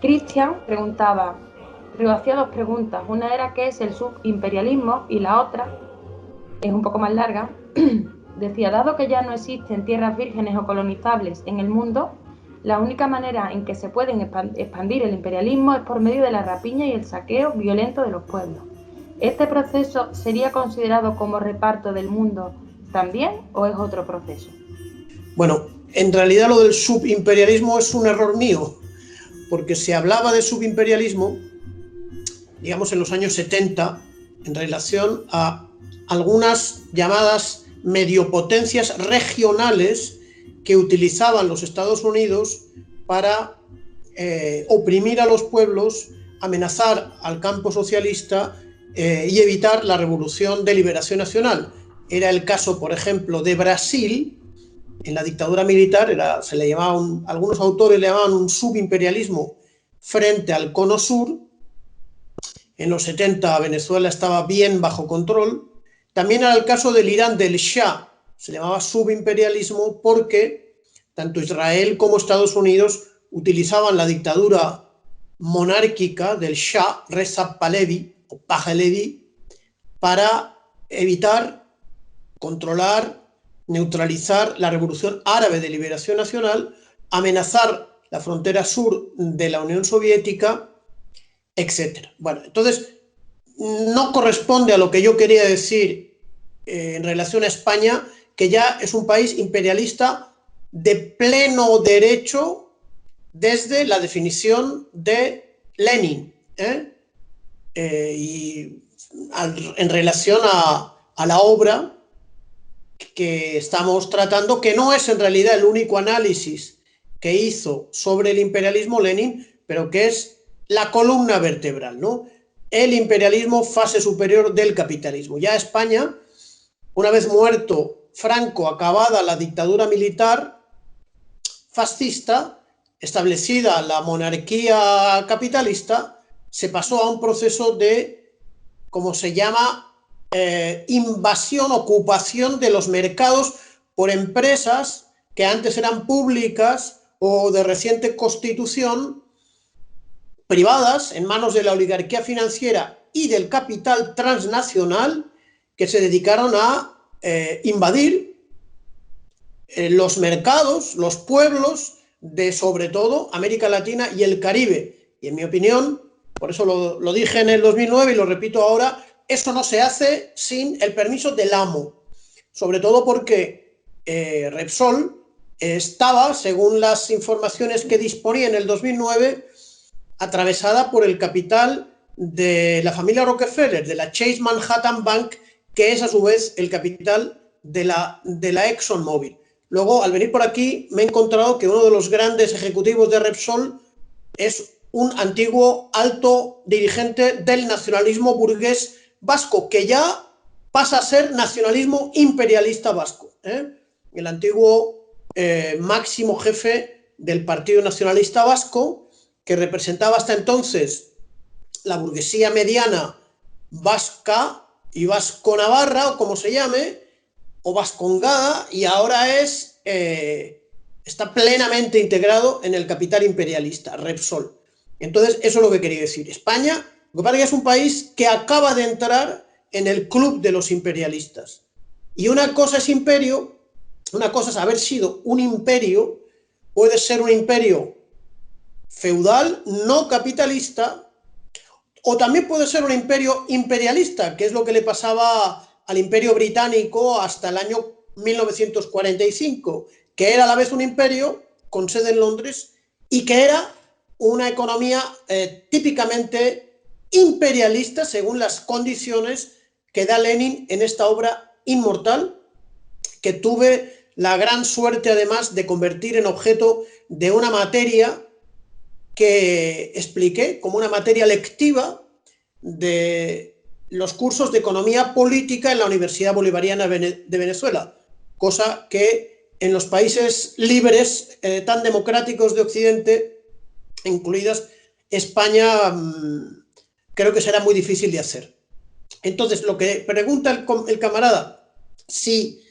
Christian hacía dos preguntas. Una era qué es el subimperialismo y la otra, es un poco más larga, decía, dado que ya no existen tierras vírgenes o colonizables en el mundo, la única manera en que se puede expandir el imperialismo es por medio de la rapiña y el saqueo violento de los pueblos. ¿Este proceso sería considerado como reparto del mundo también o es otro proceso? Bueno, en realidad lo del subimperialismo es un error mío, porque se hablaba de subimperialismo, digamos, en los años 70, en relación a algunas llamadas mediopotencias regionales que utilizaban los Estados Unidos para oprimir a los pueblos, amenazar al campo socialista y evitar la revolución de liberación nacional. Era el caso, por ejemplo, de Brasil. En la dictadura militar algunos autores le llamaban un subimperialismo frente al cono sur. En los 70 Venezuela estaba bien bajo control. También era el caso del Irán del Shah, se llamaba subimperialismo porque tanto Israel como Estados Unidos utilizaban la dictadura monárquica del Shah, Reza Pahlavi, o Pahlavi, para evitar, controlar, neutralizar la revolución árabe de liberación nacional, amenazar la frontera sur de la Unión Soviética, etc. Bueno, entonces no corresponde a lo que yo quería decir en relación a España, que ya es un país imperialista de pleno derecho desde la definición de Lenin, y en relación a la obra que estamos tratando, que no es en realidad el único análisis que hizo sobre el imperialismo Lenin, pero que es la columna vertebral, ¿no? El imperialismo, fase superior del capitalismo. Ya España, una vez muerto Franco, acabada la dictadura militar fascista, establecida la monarquía capitalista, se pasó a un proceso de, como se llama, invasión, ocupación de los mercados por empresas que antes eran públicas o de reciente constitución, privadas, en manos de la oligarquía financiera y del capital transnacional, que se dedicaron a invadir los mercados, los pueblos de, sobre todo, América Latina y el Caribe. Y en mi opinión, por eso lo dije en el 2009 y lo repito ahora, eso no se hace sin el permiso del amo, sobre todo porque Repsol estaba, según las informaciones que disponía en el 2009, atravesada por el capital de la familia Rockefeller, de la Chase Manhattan Bank, que es a su vez el capital de la ExxonMobil. Luego, al venir por aquí, me he encontrado que uno de los grandes ejecutivos de Repsol es un antiguo alto dirigente del nacionalismo burgués vasco, que ya pasa a ser nacionalismo imperialista vasco, el antiguo máximo jefe del Partido Nacionalista Vasco, que representaba hasta entonces la burguesía mediana vasca y vasco-navarra, o como se llame, o vascongada, y ahora está plenamente integrado en el capital imperialista, Repsol. Entonces, eso es lo que quería decir. España, lo que pasa es que es un país que acaba de entrar en el club de los imperialistas. Y una cosa es imperio, una cosa es haber sido un imperio, puede ser un imperio feudal, no capitalista, o también puede ser un imperio imperialista, que es lo que le pasaba al imperio británico hasta el año 1945, que era a la vez un imperio con sede en Londres y que era una economía típicamente imperialista según las condiciones que da Lenin en esta obra inmortal, que tuve la gran suerte además de convertir en objeto de una materia que expliqué como una materia lectiva de los cursos de economía política en la Universidad Bolivariana de Venezuela, cosa que en los países libres tan democráticos de Occidente, incluidas España, creo que será muy difícil de hacer. Entonces, lo que pregunta el camarada, si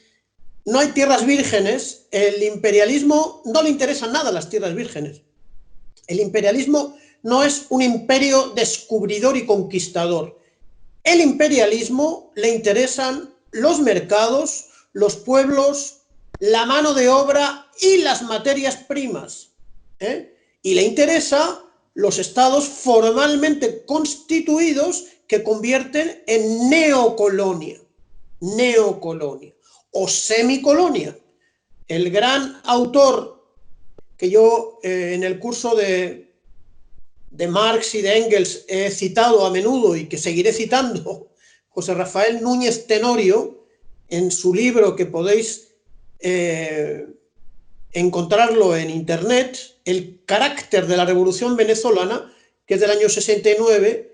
no hay tierras vírgenes, el imperialismo no le interesan nada las tierras vírgenes. El imperialismo no es un imperio descubridor y conquistador. El imperialismo le interesan los mercados, los pueblos, la mano de obra y las materias primas, ¿eh? Y le interesa los estados formalmente constituidos que convierten en neocolonia o semicolonia. El gran autor que yo en el curso de Marx y de Engels he citado a menudo y que seguiré citando, José Rafael Núñez Tenorio, en su libro que podéis encontrarlo en internet, El carácter de la Revolución Venezolana, que es del año 69,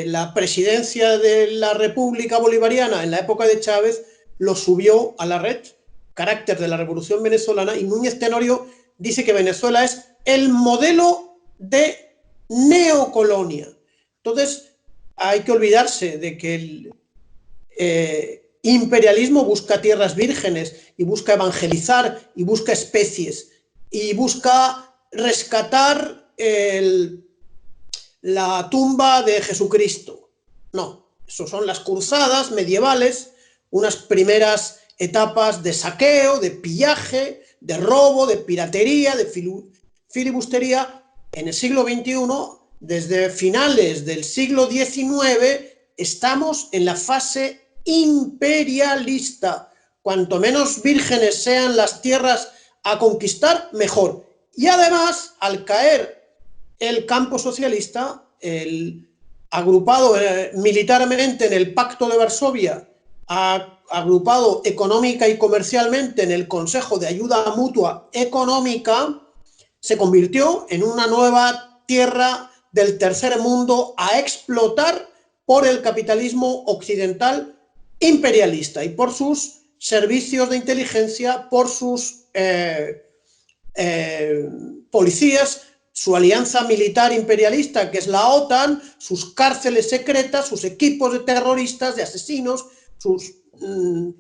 la presidencia de la República Bolivariana en la época de Chávez lo subió a la red, Carácter de la Revolución Venezolana, y Núñez Tenorio dice que Venezuela es el modelo de neocolonia. Entonces, hay que olvidarse de que el imperialismo busca tierras vírgenes y busca evangelizar y busca especies y busca rescatar la tumba de Jesucristo. No, eso son las cruzadas medievales, unas primeras etapas de saqueo, de pillaje, de robo, de piratería, de filibustería. En el siglo XXI, desde finales del siglo XIX, estamos en la fase imperialista. Cuanto menos vírgenes sean las tierras a conquistar, mejor. Y además, al caer el campo socialista, agrupado militarmente en el Pacto de Varsovia, agrupado económica y comercialmente en el Consejo de Ayuda Mutua Económica, se convirtió en una nueva tierra del tercer mundo a explotar por el capitalismo occidental imperialista y por sus servicios de inteligencia, por sus policías, su alianza militar imperialista, que es la OTAN, sus cárceles secretas, sus equipos de terroristas, de asesinos, sus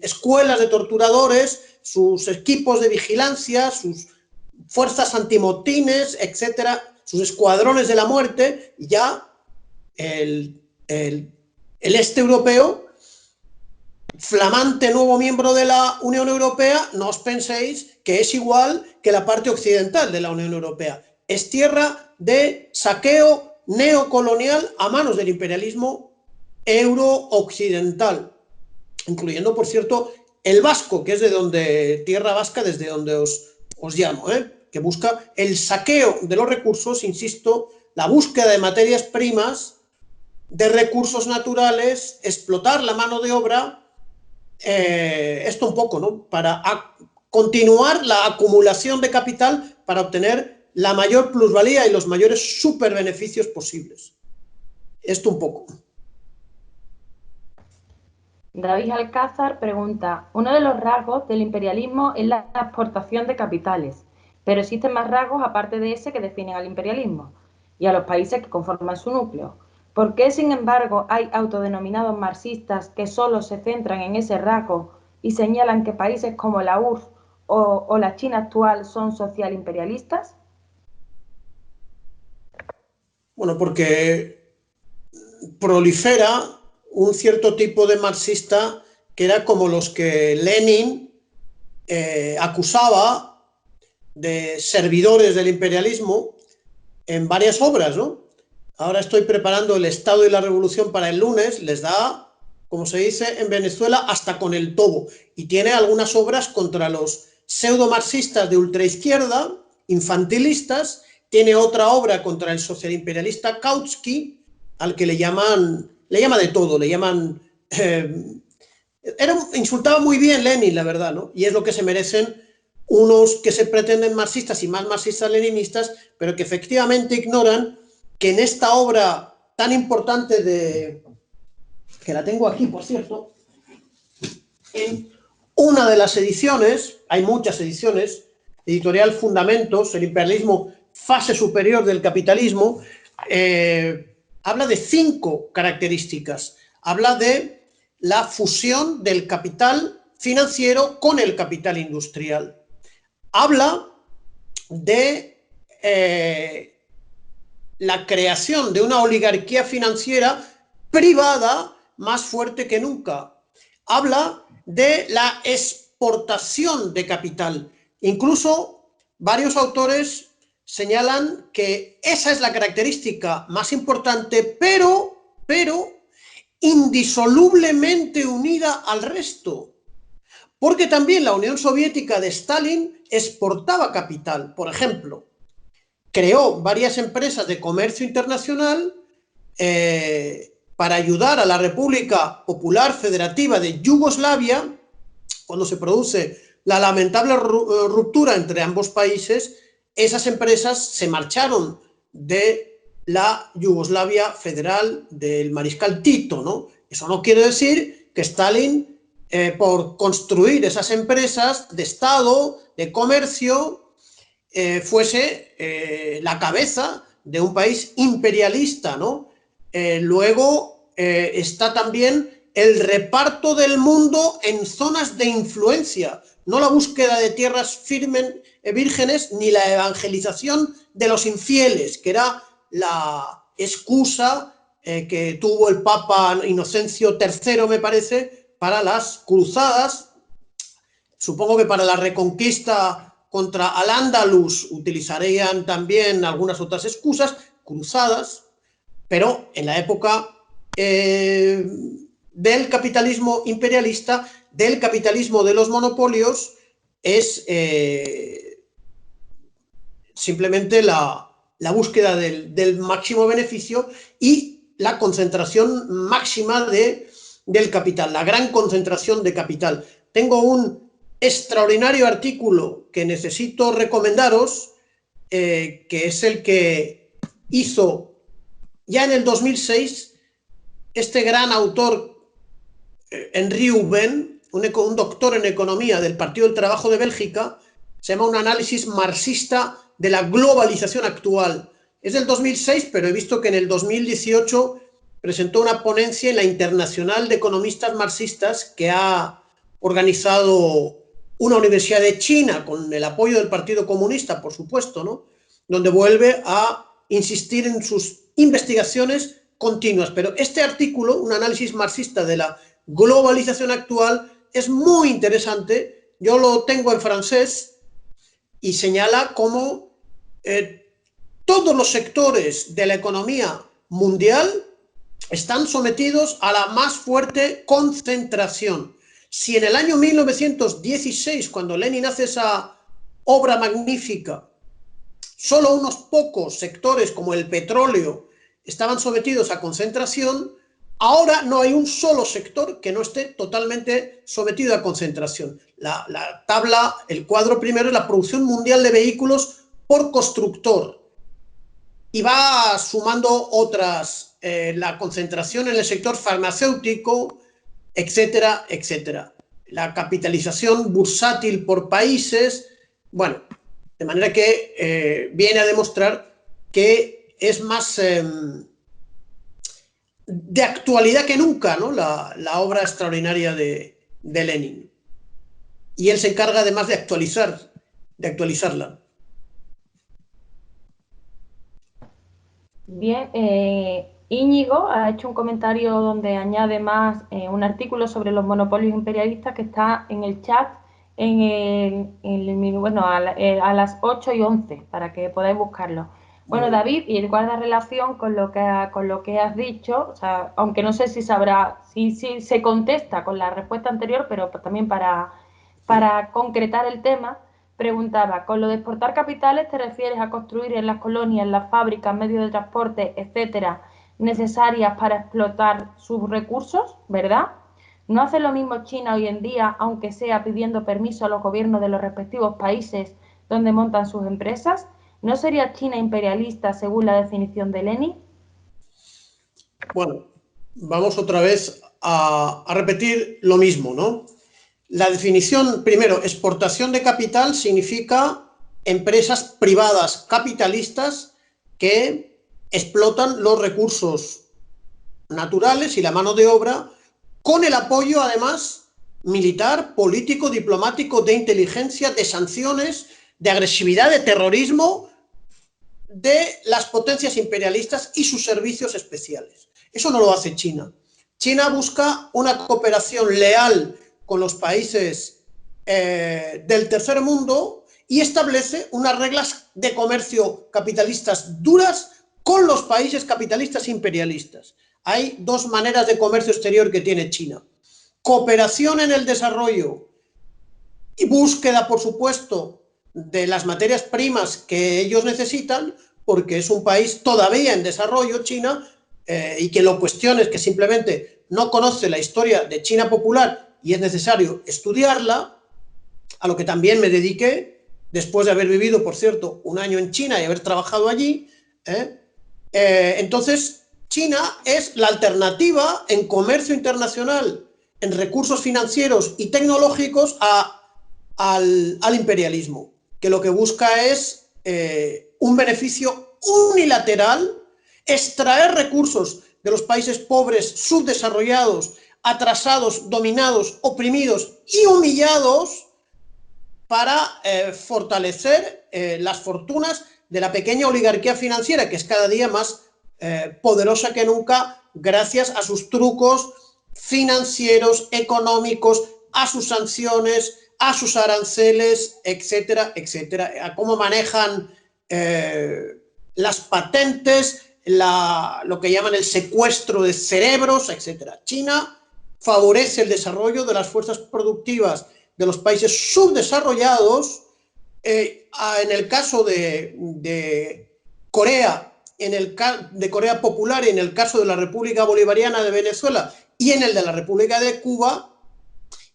escuelas de torturadores, sus equipos de vigilancia, sus fuerzas antimotines, etcétera, sus escuadrones de la muerte. Ya el este europeo, flamante nuevo miembro de la Unión Europea, no os penséis que es igual que la parte occidental de la Unión Europea. Es tierra de saqueo neocolonial a manos del imperialismo euro-occidental, incluyendo, por cierto, el vasco, que es de donde, tierra vasca, desde donde os llamo, que busca el saqueo de los recursos, insisto, la búsqueda de materias primas, de recursos naturales, explotar la mano de obra, esto un poco, ¿no? Para continuar la acumulación de capital para obtener la mayor plusvalía y los mayores superbeneficios posibles. Esto un poco. David Alcázar pregunta, uno de los rasgos del imperialismo es la exportación de capitales, pero existen más rasgos aparte de ese que definen al imperialismo y a los países que conforman su núcleo. ¿Por qué, sin embargo, hay autodenominados marxistas que solo se centran en ese rasgo y señalan que países como la URSS o la China actual son social imperialistas? Bueno, porque prolifera un cierto tipo de marxista que era como los que Lenin acusaba de servidores del imperialismo en varias obras, ¿no? Ahora estoy preparando El Estado y la Revolución para el lunes, les da, como se dice en Venezuela, hasta con el tobo. Y tiene algunas obras contra los pseudo-marxistas de ultraizquierda, infantilistas. Tiene otra obra contra el socialimperialista Kautsky, al que le llama de todo, le llaman... insultaba muy bien Lenin, la verdad, ¿no? Y es lo que se merecen unos que se pretenden marxistas y más marxistas-leninistas, pero que efectivamente ignoran que en esta obra tan importante que la tengo aquí, por cierto, en una de las ediciones, hay muchas ediciones, editorial Fundamentos, el imperialismo, fase superior del capitalismo, habla de 5 características. Habla de la fusión del capital financiero con el capital industrial. Habla de la creación de una oligarquía financiera privada más fuerte que nunca. Habla de la exportación de capital. Incluso varios autores señalan que esa es la característica más importante, pero indisolublemente unida al resto. Porque también la Unión Soviética de Stalin exportaba capital. Por ejemplo, creó varias empresas de comercio internacional para ayudar a la República Popular Federativa de Yugoslavia cuando se produce la lamentable ruptura entre ambos países. Esas empresas se marcharon de la Yugoslavia federal del mariscal Tito, ¿no? Eso no quiere decir que Stalin, por construir esas empresas de Estado, de comercio, fuese la cabeza de un país imperialista, ¿no? Luego está también el reparto del mundo en zonas de influencia, no la búsqueda de tierras vírgenes ni la evangelización de los infieles, que era la excusa que tuvo el Papa Inocencio III, me parece, para las cruzadas. Supongo que para la reconquista contra Al-Ándalus utilizarían también algunas otras excusas, cruzadas, pero en la época del capitalismo imperialista, del capitalismo de los monopolios, es simplemente la búsqueda del máximo beneficio y la concentración máxima del capital, la gran concentración de capital. Tengo un extraordinario artículo que necesito recomendaros, que es el que hizo ya en el 2006 este gran autor Henri Houben, un doctor en economía del Partido del Trabajo de Bélgica. Se llama Un análisis marxista de la globalización actual. Es del 2006, pero he visto que en el 2018 presentó una ponencia en la Internacional de Economistas Marxistas que ha organizado una universidad de China, con el apoyo del Partido Comunista, por supuesto, ¿no? Donde vuelve a insistir en sus investigaciones continuas. Pero este artículo, Un análisis marxista de la globalización actual, es muy interesante. Yo lo tengo en francés y señala cómo todos los sectores de la economía mundial están sometidos a la más fuerte concentración. Si en el año 1916, cuando Lenin hace esa obra magnífica, solo unos pocos sectores como el petróleo estaban sometidos a concentración, ahora no hay un solo sector que no esté totalmente sometido a concentración. La tabla, el cuadro primero es la producción mundial de vehículos por constructor y va sumando otras, la concentración en el sector farmacéutico, etcétera, etcétera. La capitalización bursátil por países, bueno, de manera que viene a demostrar que es más de actualidad que nunca, ¿no? La obra extraordinaria de Lenin. Y él se encarga además de actualizarla. Bien, Íñigo ha hecho un comentario donde añade más un artículo sobre los monopolios imperialistas que está en el chat bueno, a las 8:11 para que podáis buscarlo. Bueno, David, y guarda relación con lo que has dicho, o sea, aunque no sé si sabrá, si se contesta con la respuesta anterior, pero también para concretar el tema, preguntaba, ¿con lo de exportar capitales te refieres a construir en las colonias, en las fábricas, medios de transporte, etcétera, necesarias para explotar sus recursos, verdad? ¿No hace lo mismo China hoy en día, aunque sea pidiendo permiso a los gobiernos de los respectivos países donde montan sus empresas? ¿No sería China imperialista según la definición de Lenin? Bueno, vamos otra vez a repetir lo mismo, ¿no? La definición, primero, exportación de capital significa empresas privadas capitalistas que explotan los recursos naturales y la mano de obra con el apoyo, además, militar, político, diplomático, de inteligencia, de sanciones, de agresividad, de terrorismo, de las potencias imperialistas y sus servicios especiales. Eso no lo hace China. China busca una cooperación leal con los países del tercer mundo y establece unas reglas de comercio capitalistas duras con los países capitalistas imperialistas. Hay dos maneras de comercio exterior que tiene China: cooperación en el desarrollo y búsqueda, por supuesto, de las materias primas que ellos necesitan, porque es un país todavía en desarrollo, China, y que lo cuestiones que simplemente no conoce la historia de China popular y es necesario estudiarla, a lo que también me dediqué, después de haber vivido, por cierto, un año en China y haber trabajado allí. Entonces, China es la alternativa en comercio internacional, en recursos financieros y tecnológicos al imperialismo, que lo que busca es un beneficio unilateral, extraer recursos de los países pobres, subdesarrollados, atrasados, dominados, oprimidos y humillados para fortalecer las fortunas de la pequeña oligarquía financiera, que es cada día más poderosa que nunca gracias a sus trucos financieros, económicos, a sus sanciones, a sus aranceles, etcétera, etcétera, a cómo manejan las patentes, lo que llaman el secuestro de cerebros, etcétera. China favorece el desarrollo de las fuerzas productivas de los países subdesarrollados. En el caso de Corea, de Corea Popular, y en el caso de la República Bolivariana de Venezuela y en el de la República de Cuba,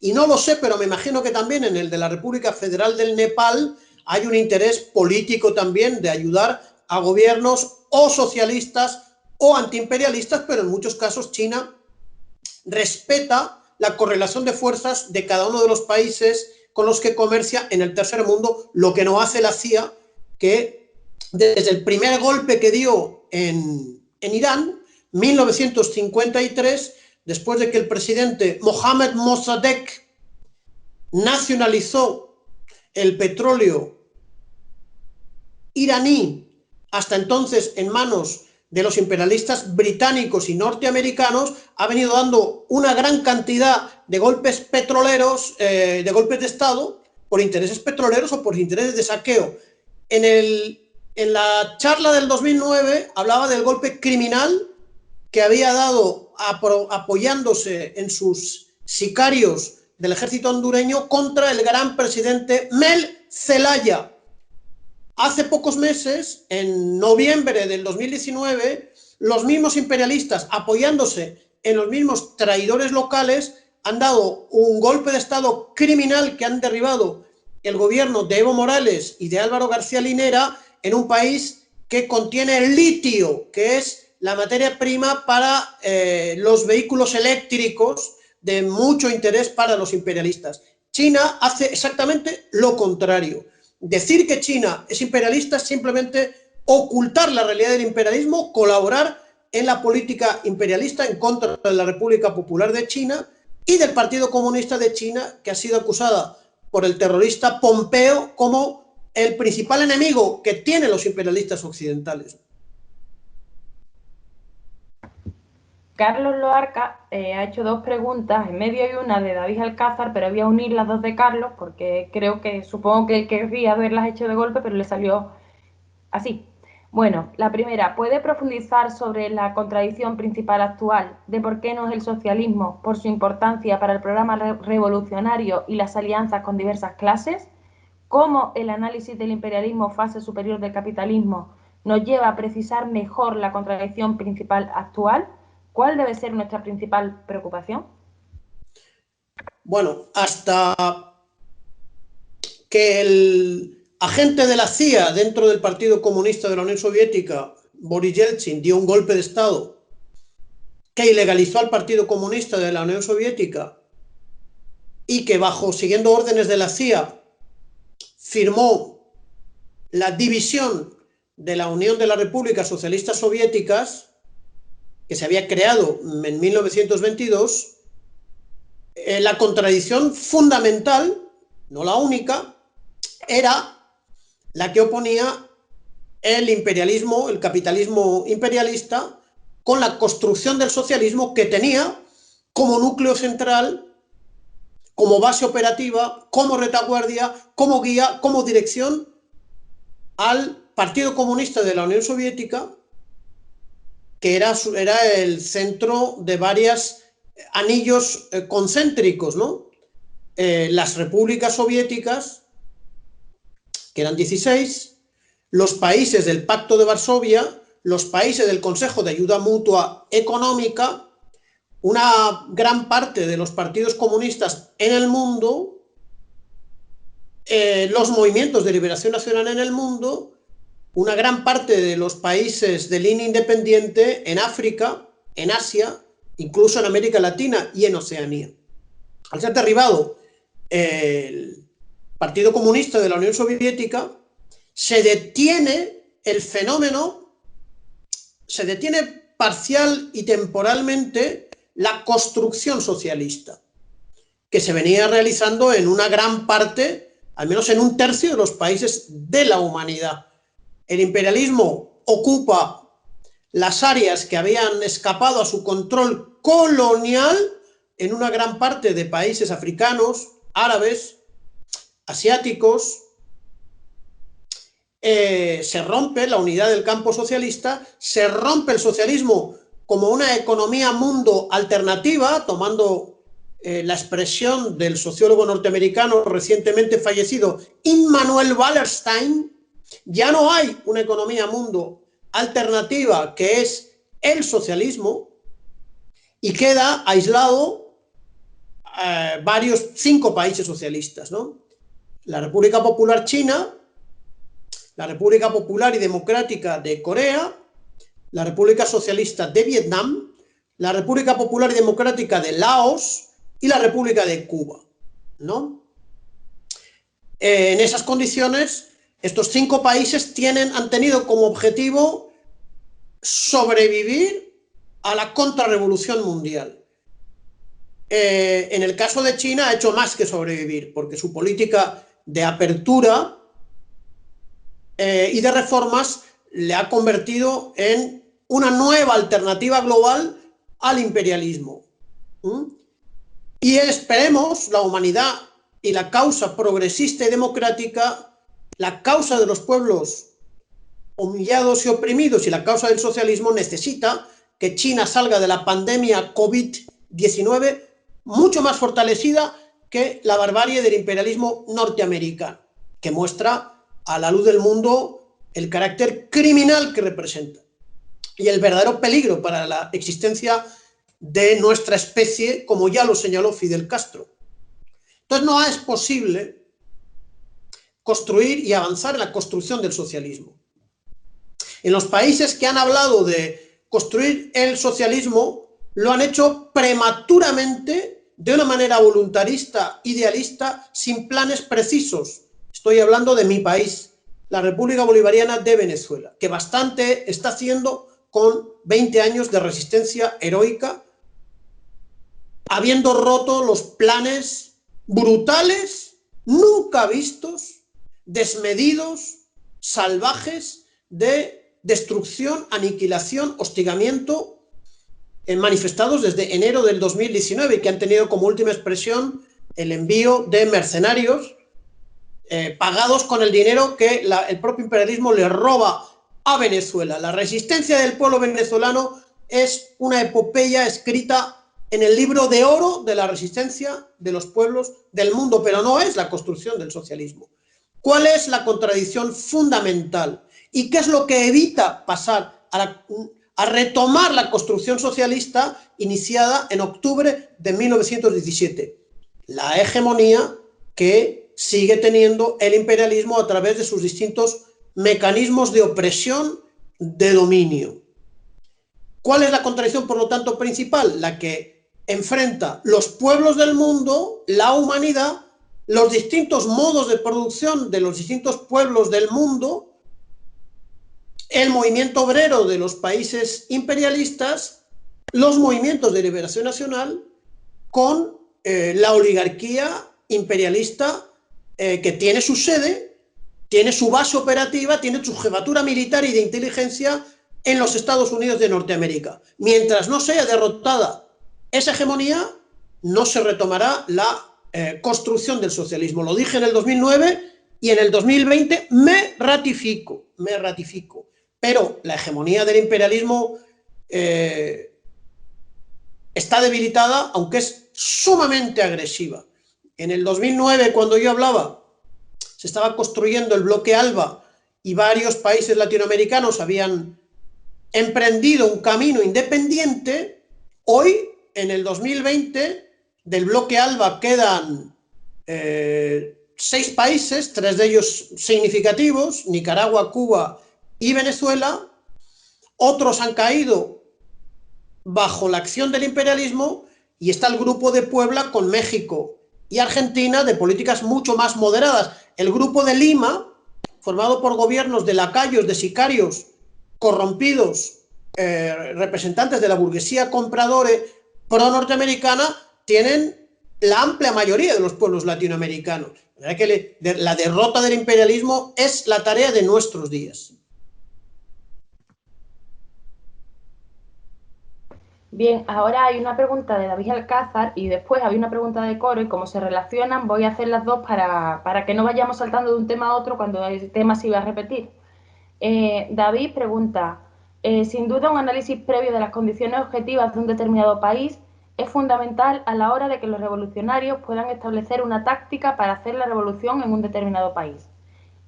y no lo sé, pero me imagino que también en el de la República Federal del Nepal hay un interés político también de ayudar a gobiernos o socialistas o antiimperialistas, pero en muchos casos China respeta la correlación de fuerzas de cada uno de los países con los que comercia en el tercer mundo, lo que no hace la CIA, que desde el primer golpe que dio en Irán, 1953, después de que el presidente Mohammad Mossadegh nacionalizó el petróleo iraní, hasta entonces en manos de los imperialistas británicos y norteamericanos, ha venido dando una gran cantidad de golpes petroleros, de golpes de Estado, por intereses petroleros o por intereses de saqueo. En la charla del 2009 hablaba del golpe criminal que había dado apoyándose en sus sicarios del ejército hondureño contra el gran presidente Mel Zelaya. Hace pocos meses, en noviembre del 2019, los mismos imperialistas, apoyándose en los mismos traidores locales, han dado un golpe de Estado criminal que han derribado el gobierno de Evo Morales y de Álvaro García Linera en un país que contiene el litio, que es la materia prima para los vehículos eléctricos de mucho interés para los imperialistas. China hace exactamente lo contrario. Decir que China es imperialista es simplemente ocultar la realidad del imperialismo, colaborar en la política imperialista en contra de la República Popular de China y del Partido Comunista de China, que ha sido acusada por el terrorista Pompeo como el principal enemigo que tienen los imperialistas occidentales. Carlos Loarca ha hecho dos preguntas, en medio hay una de David Alcázar, pero voy a unir las dos de Carlos porque supongo que él querría haberlas hecho de golpe, pero le salió así. Bueno, la primera, ¿puede profundizar sobre la contradicción principal actual de por qué no es el socialismo por su importancia para el programa revolucionario y las alianzas con diversas clases? ¿Cómo el análisis del imperialismo fase superior del capitalismo nos lleva a precisar mejor la contradicción principal actual? ¿Cuál debe ser nuestra principal preocupación? Bueno, hasta que el agente de la CIA dentro del Partido Comunista de la Unión Soviética, Boris Yeltsin, dio un golpe de Estado que ilegalizó al Partido Comunista de la Unión Soviética y que, siguiendo órdenes de la CIA, firmó la división de la Unión de las Repúblicas Socialistas Soviéticas, que se había creado en 1922, la contradicción fundamental, no la única, era la que oponía el imperialismo, el capitalismo imperialista, con la construcción del socialismo que tenía como núcleo central, como base operativa, como retaguardia, como guía, como dirección al Partido Comunista de la Unión Soviética, que era el centro de varios anillos concéntricos, ¿no? Las repúblicas soviéticas, que eran 16, los países del Pacto de Varsovia, los países del Consejo de Ayuda Mutua Económica, una gran parte de los partidos comunistas en el mundo, los movimientos de liberación nacional en el mundo, una gran parte de los países de línea independiente en África, en Asia, incluso en América Latina y en Oceanía. Al ser derribado el Partido Comunista de la Unión Soviética, se detiene el fenómeno, se detiene parcial y temporalmente la construcción socialista, que se venía realizando en una gran parte, al menos en un tercio de los países de la humanidad. El imperialismo ocupa las áreas que habían escapado a su control colonial en una gran parte de países africanos, árabes, asiáticos. Se rompe la unidad del campo socialista, se rompe el socialismo como una economía mundo alternativa, tomando la expresión del sociólogo norteamericano recientemente fallecido Immanuel Wallerstein. Ya no hay una economía mundo alternativa que es el socialismo, y queda aislado varios 5 países socialistas, ¿no? La República Popular China, la República Popular y Democrática de Corea, la República Socialista de Vietnam, la República Popular y Democrática de Laos y la República de Cuba, ¿no? En esas condiciones, estos 5 países han tenido como objetivo sobrevivir a la contrarrevolución mundial. En el caso de China ha hecho más que sobrevivir, porque su política de apertura y de reformas le ha convertido en una nueva alternativa global al imperialismo. Y esperemos, la humanidad y la causa progresista y democrática, la causa de los pueblos humillados y oprimidos y la causa del socialismo necesita que China salga de la pandemia COVID-19 mucho más fortalecida que la barbarie del imperialismo norteamericano, que muestra a la luz del mundo el carácter criminal que representa y el verdadero peligro para la existencia de nuestra especie, como ya lo señaló Fidel Castro. Entonces no es posible construir y avanzar en la construcción del socialismo. En los países que han hablado de construir el socialismo, lo han hecho prematuramente, de una manera voluntarista, idealista, sin planes precisos. Estoy hablando de mi país, la República Bolivariana de Venezuela, que bastante está haciendo con 20 años de resistencia heroica, habiendo roto los planes brutales, nunca vistos, desmedidos, salvajes, de destrucción, aniquilación, hostigamiento, manifestados desde enero del 2019 y que han tenido como última expresión el envío de mercenarios pagados con el dinero que el propio imperialismo le roba a Venezuela. La resistencia del pueblo venezolano es una epopeya escrita en el libro de oro de la resistencia de los pueblos del mundo, pero no es la construcción del socialismo. ¿Cuál es la contradicción fundamental? ¿Y qué es lo que evita pasar a retomar la construcción socialista iniciada en octubre de 1917? La hegemonía que sigue teniendo el imperialismo a través de sus distintos mecanismos de opresión, de dominio. ¿Cuál es la contradicción, por lo tanto, principal? La que enfrenta los pueblos del mundo, la humanidad, los distintos modos de producción de los distintos pueblos del mundo, el movimiento obrero de los países imperialistas, los movimientos de liberación nacional, con la oligarquía imperialista que tiene su sede tiene su base operativa, tiene su jefatura militar y de inteligencia en los Estados Unidos de Norteamérica. Mientras no sea derrotada esa hegemonía, no se retomará la construcción del socialismo. Lo dije en el 2009 y en el 2020 me ratifico. Pero la hegemonía del imperialismo está debilitada, aunque es sumamente agresiva. En el 2009, cuando yo hablaba, se estaba construyendo el bloque ALBA y varios países latinoamericanos habían emprendido un camino independiente. Hoy, en el 2020, del bloque ALBA quedan 6 países, 3 de ellos significativos, Nicaragua, Cuba y Venezuela. Otros han caído bajo la acción del imperialismo y está el grupo de Puebla con México y Argentina de políticas mucho más moderadas. El grupo de Lima, formado por gobiernos de lacayos, de sicarios, corrompidos, representantes de la burguesía compradore pro-norteamericana, tienen la amplia mayoría de los pueblos latinoamericanos. La derrota del imperialismo es la tarea de nuestros días. Bien, ahora hay una pregunta de David Alcázar y después hay una pregunta de Coro, y como se relacionan voy a hacer las dos para que no vayamos saltando de un tema a otro cuando el tema se iba a repetir. David pregunta, sin duda un análisis previo de las condiciones objetivas de un determinado país es fundamental a la hora de que los revolucionarios puedan establecer una táctica para hacer la revolución en un determinado país.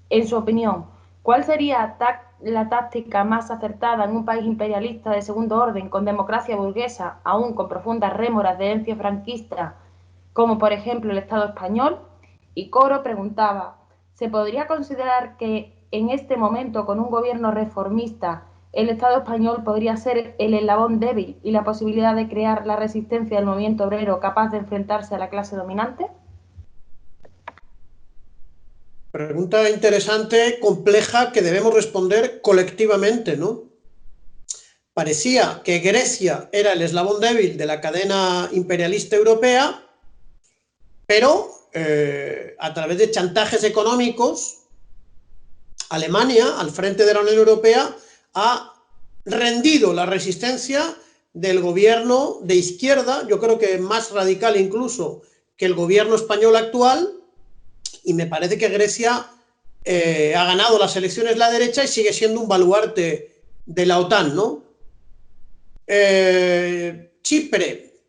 En su opinión, ¿cuál sería la táctica más acertada en un país imperialista de segundo orden, con democracia burguesa, aún con profundas rémoras de herencia franquista, como por ejemplo el Estado español? Y Coro preguntaba, ¿se podría considerar que en este momento, con un gobierno reformista, el Estado español podría ser el eslabón débil y la posibilidad de crear la resistencia del movimiento obrero capaz de enfrentarse a la clase dominante? Pregunta interesante, compleja, que debemos responder colectivamente, ¿no? Parecía que Grecia era el eslabón débil de la cadena imperialista europea, pero a través de chantajes económicos, Alemania, al frente de la Unión Europea, ha rendido la resistencia del gobierno de izquierda, yo creo que más radical incluso que el gobierno español actual, y me parece que Grecia ha ganado las elecciones la derecha y sigue siendo un baluarte de la OTAN, ¿no? Chipre,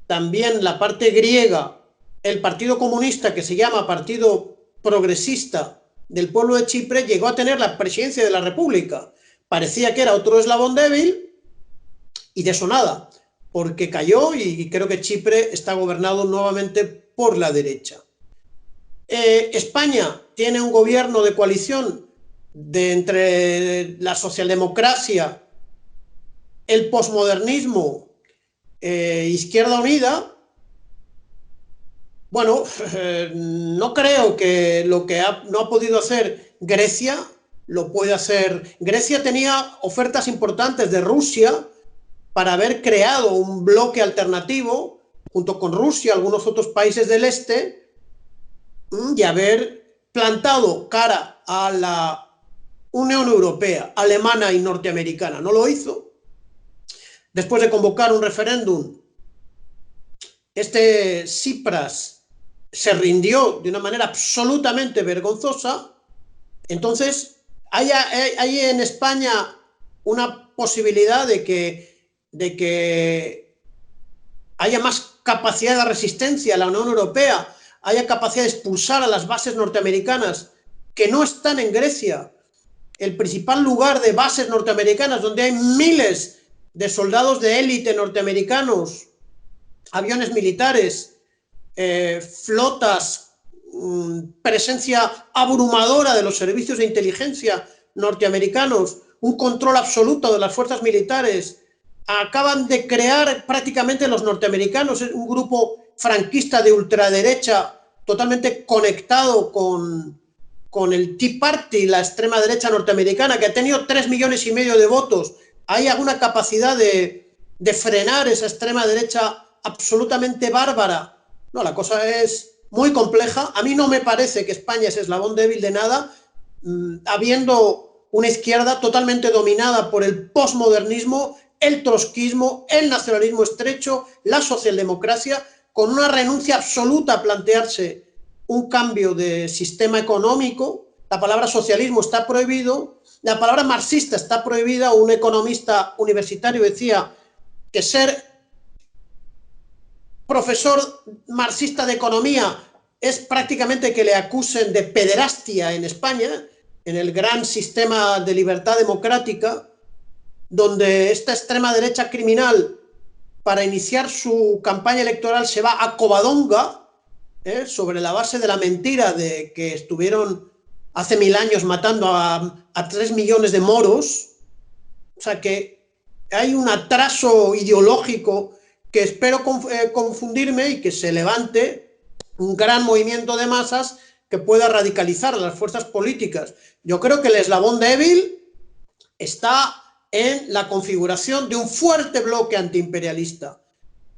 también la parte griega, el Partido Comunista, que se llama Partido Progresista del pueblo de Chipre, llegó a tener la presidencia de la República. Parecía que era otro eslabón débil y de eso nada, porque cayó y creo que Chipre está gobernado nuevamente por la derecha. España tiene un gobierno de coalición entre la socialdemocracia, el posmodernismo, Izquierda Unida. Bueno, no creo que lo que no ha podido hacer Grecia lo puede hacer. Grecia tenía ofertas importantes de Rusia para haber creado un bloque alternativo junto con Rusia, algunos otros países del este, y haber plantado cara a la Unión Europea, alemana y norteamericana. No lo hizo. Después de convocar un referéndum, Tsipras se rindió de una manera absolutamente vergonzosa. Entonces, hay en España una posibilidad de que haya más capacidad de resistencia a la Unión Europea, haya capacidad de expulsar a las bases norteamericanas que no están en Grecia, el principal lugar de bases norteamericanas donde hay miles de soldados de élite norteamericanos, aviones militares, flotas, presencia abrumadora de los servicios de inteligencia norteamericanos, un control absoluto de las fuerzas militares. Acaban de crear prácticamente los norteamericanos un grupo franquista de ultraderecha totalmente conectado con el Tea Party, la extrema derecha norteamericana, que ha tenido 3,5 millones de votos. ¿Hay alguna capacidad de frenar esa extrema derecha absolutamente bárbara? No, la cosa es muy compleja. A mí no me parece que España es eslabón débil de nada, habiendo una izquierda totalmente dominada por el posmodernismo, el trotskismo, el nacionalismo estrecho, la socialdemocracia, con una renuncia absoluta a plantearse un cambio de sistema económico. La palabra socialismo está prohibido, la palabra marxista está prohibida. Un economista universitario decía que ser profesor marxista de economía es prácticamente que le acusen de pederastia en España, en el gran sistema de libertad democrática, donde esta extrema derecha criminal, para iniciar su campaña electoral, se va a Covadonga, sobre la base de la mentira de que estuvieron hace 1000 años matando a 3 millones de moros. O sea que hay un atraso ideológico que espero confundirme y que se levante un gran movimiento de masas que pueda radicalizar a las fuerzas políticas. Yo creo que el eslabón débil está en la configuración de un fuerte bloque antiimperialista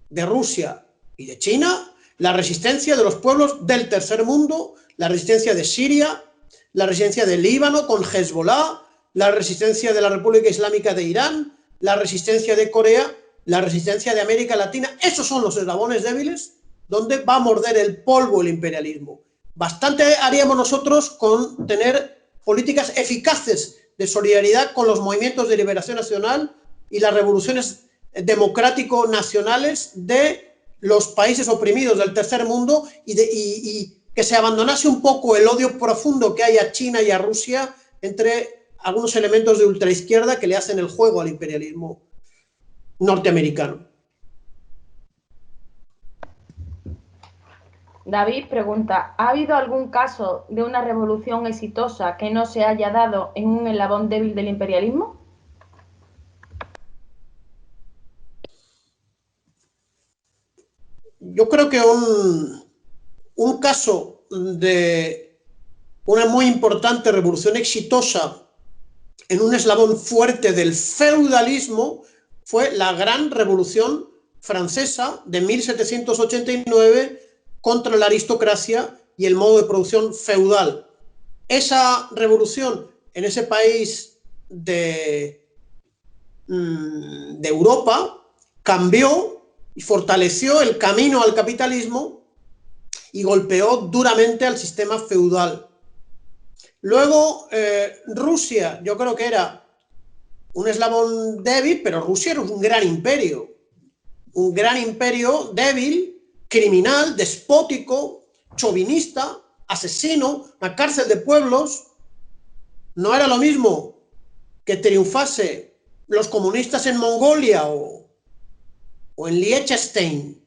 de Rusia y de China, la resistencia de los pueblos del tercer mundo, la resistencia de Siria, la resistencia del Líbano con Hezbollah, la resistencia de la República Islámica de Irán, la resistencia de Corea, la resistencia de América Latina. Esos son los eslabones débiles donde va a morder el polvo el imperialismo. Bastante haríamos nosotros con tener políticas eficaces de solidaridad con los movimientos de liberación nacional y las revoluciones democrático-nacionales de los países oprimidos del tercer mundo, y que se abandonase un poco el odio profundo que hay a China y a Rusia entre algunos elementos de ultraizquierda que le hacen el juego al imperialismo norteamericano. David pregunta, ¿ha habido algún caso de una revolución exitosa que no se haya dado en un eslabón débil del imperialismo? Yo creo que un caso de una muy importante revolución exitosa en un eslabón fuerte del feudalismo fue la Gran Revolución Francesa de 1789 contra la aristocracia y el modo de producción feudal. Esa revolución en ese país de Europa cambió y fortaleció el camino al capitalismo y golpeó duramente al sistema feudal. Luego, Rusia, yo creo que era un eslabón débil, pero Rusia era un gran imperio débil, criminal, despótico, chauvinista, asesino, una cárcel de pueblos. No era lo mismo que triunfase los comunistas en Mongolia o en Liechtenstein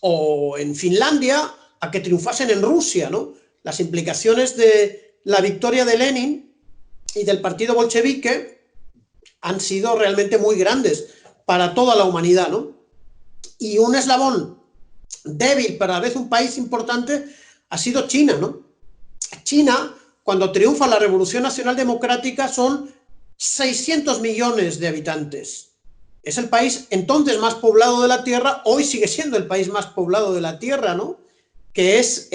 o en Finlandia a que triunfasen en Rusia, ¿no? Las implicaciones de la victoria de Lenin y del partido bolchevique han sido realmente muy grandes para toda la humanidad, ¿no? Y un eslabón débil, pero a la vez un país importante, ha sido China, ¿no? China, cuando triunfa la Revolución Nacional Democrática, son 600 millones de habitantes. Es el país entonces más poblado de la Tierra, hoy sigue siendo el país más poblado de la Tierra, ¿no? Que es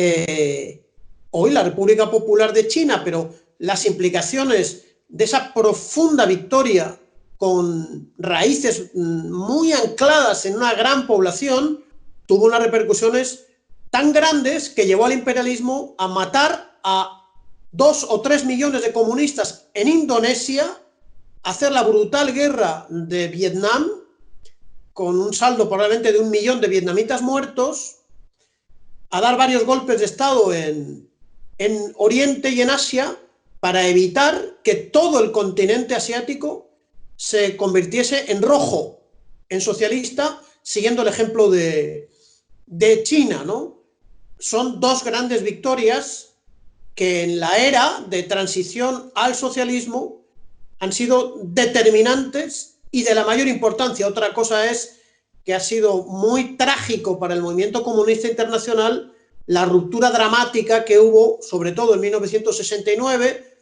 hoy la República Popular de China, pero las implicaciones de esa profunda victoria con raíces muy ancladas en una gran población tuvo unas repercusiones tan grandes que llevó al imperialismo a matar a 2 o 3 millones de comunistas en Indonesia, a hacer la brutal guerra de Vietnam, con un saldo probablemente de 1 millón de vietnamitas muertos, a dar varios golpes de Estado en Oriente y en Asia, para evitar que todo el continente asiático se convirtiese en rojo, en socialista, siguiendo el ejemplo de China, ¿no? Son dos grandes victorias que en la era de transición al socialismo han sido determinantes y de la mayor importancia. Otra cosa es que ha sido muy trágico para el movimiento comunista internacional la ruptura dramática que hubo, sobre todo en 1969,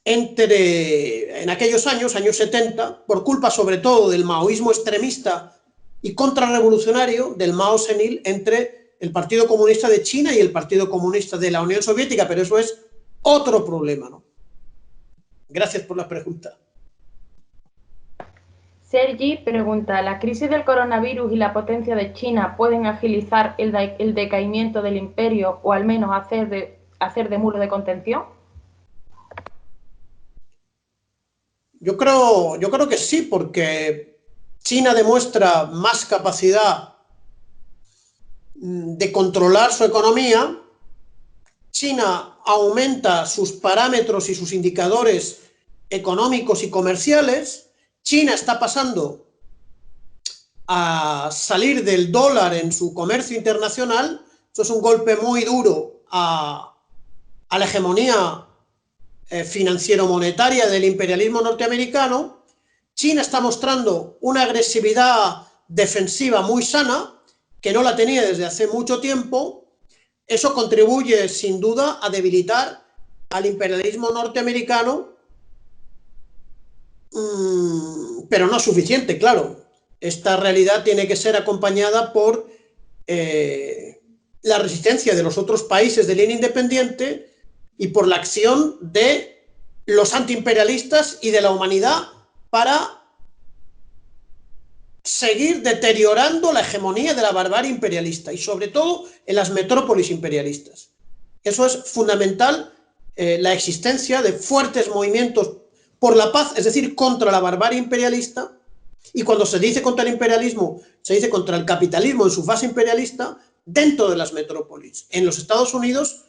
en aquellos años 70, por culpa sobre todo del maoísmo extremista y contrarrevolucionario, del Mao senil, entre el Partido Comunista de China y el Partido Comunista de la Unión Soviética, pero eso es otro problema, ¿no? Gracias por la pregunta. Sergi pregunta, ¿la crisis del coronavirus y la potencia de China pueden agilizar el decaimiento del imperio o al menos hacer de muro de contención? Yo creo que sí, porque China demuestra más capacidad de controlar su economía. China aumenta sus parámetros y sus indicadores económicos y comerciales. China está pasando a salir del dólar en su comercio internacional. Eso es un golpe muy duro a la hegemonía financiero-monetaria del imperialismo norteamericano. China está mostrando una agresividad defensiva muy sana, que no la tenía desde hace mucho tiempo. Eso contribuye sin duda a debilitar al imperialismo norteamericano, pero no es suficiente, claro. Esta realidad tiene que ser acompañada por la resistencia de los otros países de línea independiente y por la acción de los antiimperialistas y de la humanidad para seguir deteriorando la hegemonía de la barbarie imperialista y sobre todo en las metrópolis imperialistas. Eso es fundamental, la existencia de fuertes movimientos por la paz, es decir, contra la barbarie imperialista. Y cuando se dice contra el imperialismo, se dice contra el capitalismo en su fase imperialista dentro de las metrópolis, en los Estados Unidos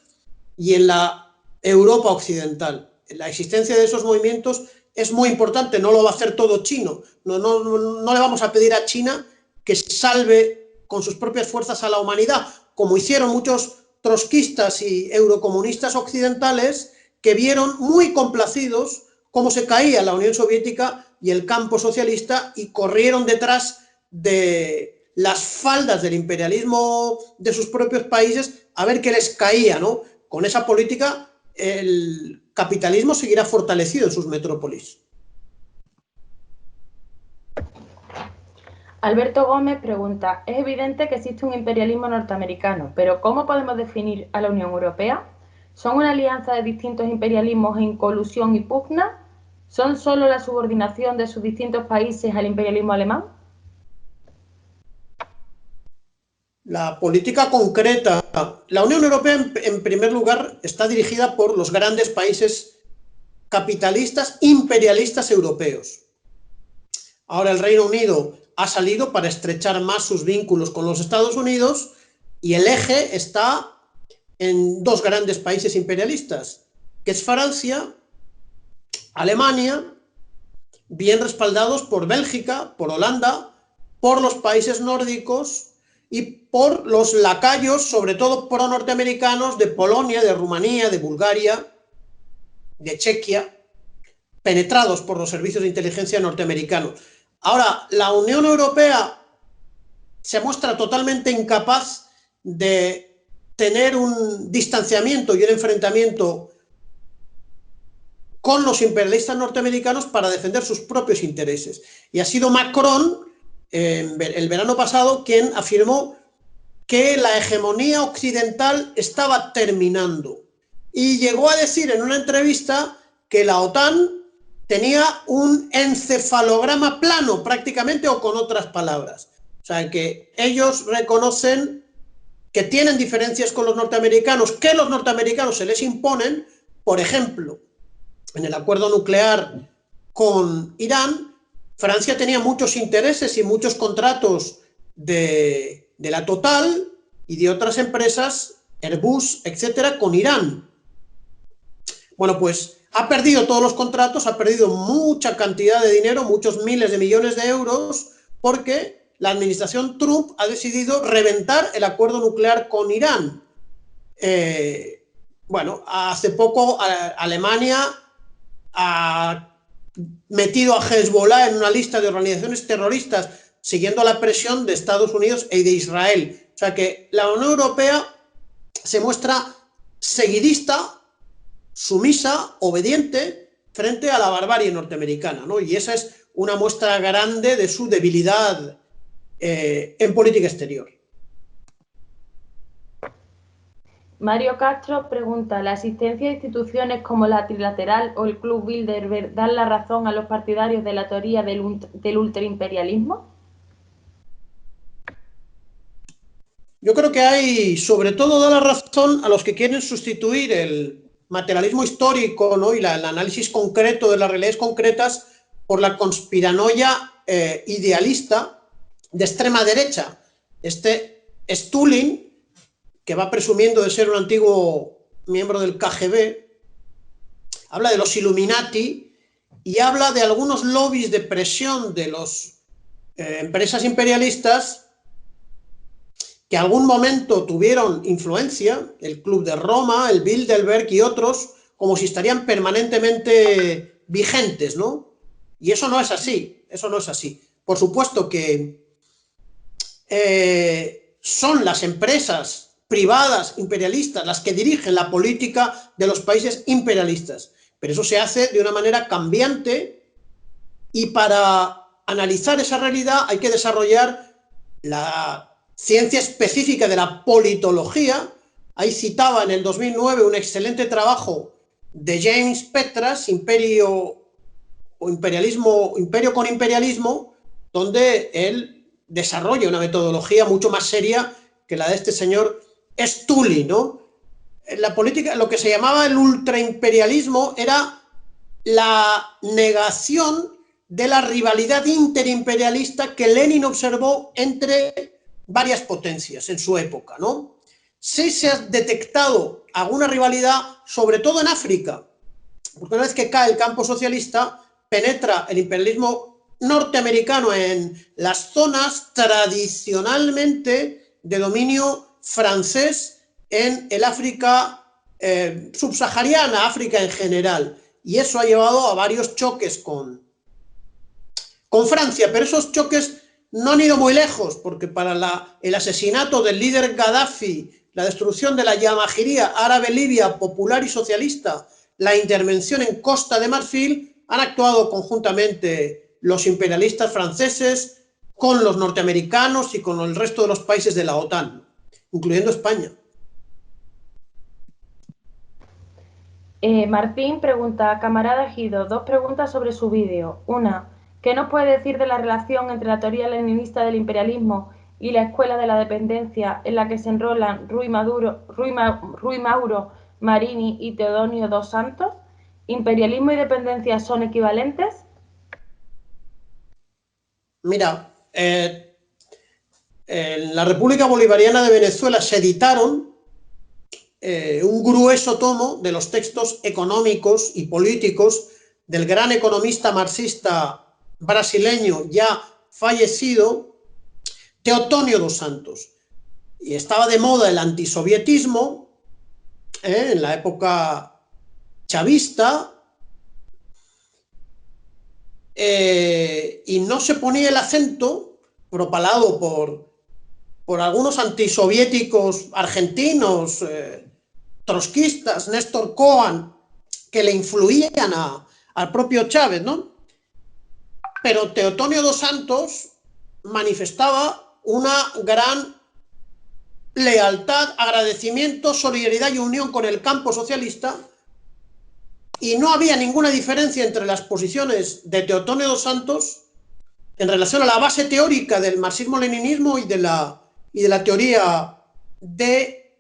y en la Europa occidental. La existencia de esos movimientos es muy importante, no lo va a hacer todo chino. No le vamos a pedir a China que salve con sus propias fuerzas a la humanidad, como hicieron muchos trotskistas y eurocomunistas occidentales que vieron muy complacidos cómo se caía la Unión Soviética y el campo socialista y corrieron detrás de las faldas del imperialismo de sus propios países a ver qué les caía, ¿no? Con esa política el capitalismo seguirá fortalecido en sus metrópolis. Alberto Gómez pregunta, es evidente que existe un imperialismo norteamericano, pero ¿cómo podemos definir a la Unión Europea? ¿Son una alianza de distintos imperialismos en colusión y pugna? ¿Son solo la subordinación de sus distintos países al imperialismo alemán? La política concreta. La Unión Europea, en primer lugar, está dirigida por los grandes países capitalistas imperialistas europeos. Ahora el Reino Unido ha salido para estrechar más sus vínculos con los Estados Unidos y el eje está en dos grandes países imperialistas, que es Francia, Alemania, bien respaldados por Bélgica, por Holanda, por los países nórdicos y por los lacayos, sobre todo pro-norteamericanos, de Polonia, de Rumanía, de Bulgaria, de Chequia, penetrados por los servicios de inteligencia norteamericanos. Ahora, la Unión Europea se muestra totalmente incapaz de tener un distanciamiento y un enfrentamiento con los imperialistas norteamericanos para defender sus propios intereses. Y ha sido Macron, el verano pasado, quien afirmó que la hegemonía occidental estaba terminando. Y llegó a decir en una entrevista que la OTAN tenía un encefalograma plano, prácticamente, o con otras palabras. O sea, que ellos reconocen que tienen diferencias con los norteamericanos, que los norteamericanos se les imponen. Por ejemplo, en el acuerdo nuclear con Irán, Francia tenía muchos intereses y muchos contratos de la Total y de otras empresas, Airbus, etcétera, con Irán. Bueno, pues ha perdido todos los contratos, ha perdido mucha cantidad de dinero, muchos miles de millones de euros, porque la administración Trump ha decidido reventar el acuerdo nuclear con Irán. Bueno, hace poco Alemania ha metido a Hezbollah en una lista de organizaciones terroristas, siguiendo la presión de Estados Unidos y de Israel. O sea que la Unión Europea se muestra seguidista, sumisa, obediente, frente a la barbarie norteamericana, ¿no? Y esa es una muestra grande de su debilidad en política exterior. Mario Castro pregunta, ¿la existencia de instituciones como la Trilateral o el Club Bilderberg dan la razón a los partidarios de la teoría del ultraimperialismo? Yo creo que hay, sobre todo, da la razón a los que quieren sustituir el materialismo histórico, ¿no? Y el análisis concreto de las realidades concretas por la conspiranoia idealista de extrema derecha. Este Stulin, que va presumiendo de ser un antiguo miembro del KGB, habla de los Illuminati y habla de algunos lobbies de presión de las empresas imperialistas que algún momento tuvieron influencia, el Club de Roma, el Bilderberg y otros, como si estarían permanentemente vigentes, ¿no? Y eso no es así, eso no es así. Por supuesto que son las empresas privadas imperialistas las que dirigen la política de los países imperialistas, pero eso se hace de una manera cambiante y para analizar esa realidad hay que desarrollar la ciencia específica de la politología. Ahí citaba en el 2009 un excelente trabajo de James Petras, Imperio con imperialismo, donde él desarrolla una metodología mucho más seria que la de este señor Stulin, ¿no? En la política, lo que se llamaba el ultraimperialismo era la negación de la rivalidad interimperialista que Lenin observó entre varias potencias en su época, ¿no? Sí se ha detectado alguna rivalidad, sobre todo en África, porque una vez que cae el campo socialista, penetra el imperialismo norteamericano en las zonas tradicionalmente de dominio francés en el África subsahariana, África en general, y eso ha llevado a varios choques con Francia, pero esos choques no han ido muy lejos, porque para el asesinato del líder Gaddafi, la destrucción de la Yamahiría árabe libia popular y socialista, la intervención en Costa de Marfil, han actuado conjuntamente los imperialistas franceses con los norteamericanos y con el resto de los países de la OTAN, incluyendo España. Martín pregunta, camarada Gido, dos preguntas sobre su vídeo. Una, ¿qué nos puede decir de la relación entre la teoría leninista del imperialismo y la escuela de la dependencia en la que se enrolan Rui Mauro Marini y Teodonio dos Santos? ¿Imperialismo y dependencia son equivalentes? Mira, en la República Bolivariana de Venezuela se editaron un grueso tomo de los textos económicos y políticos del gran economista marxista brasileño ya fallecido, Teotonio dos Santos. Y estaba de moda el antisovietismo en la época chavista, y no se ponía el acento propalado por algunos antisoviéticos argentinos, trotskistas, Néstor Cohen, que le influían al propio Chávez, ¿no? Pero Teotonio dos Santos manifestaba una gran lealtad, agradecimiento, solidaridad y unión con el campo socialista, y no había ninguna diferencia entre las posiciones de Teotonio dos Santos en relación a la base teórica del marxismo-leninismo y de la teoría de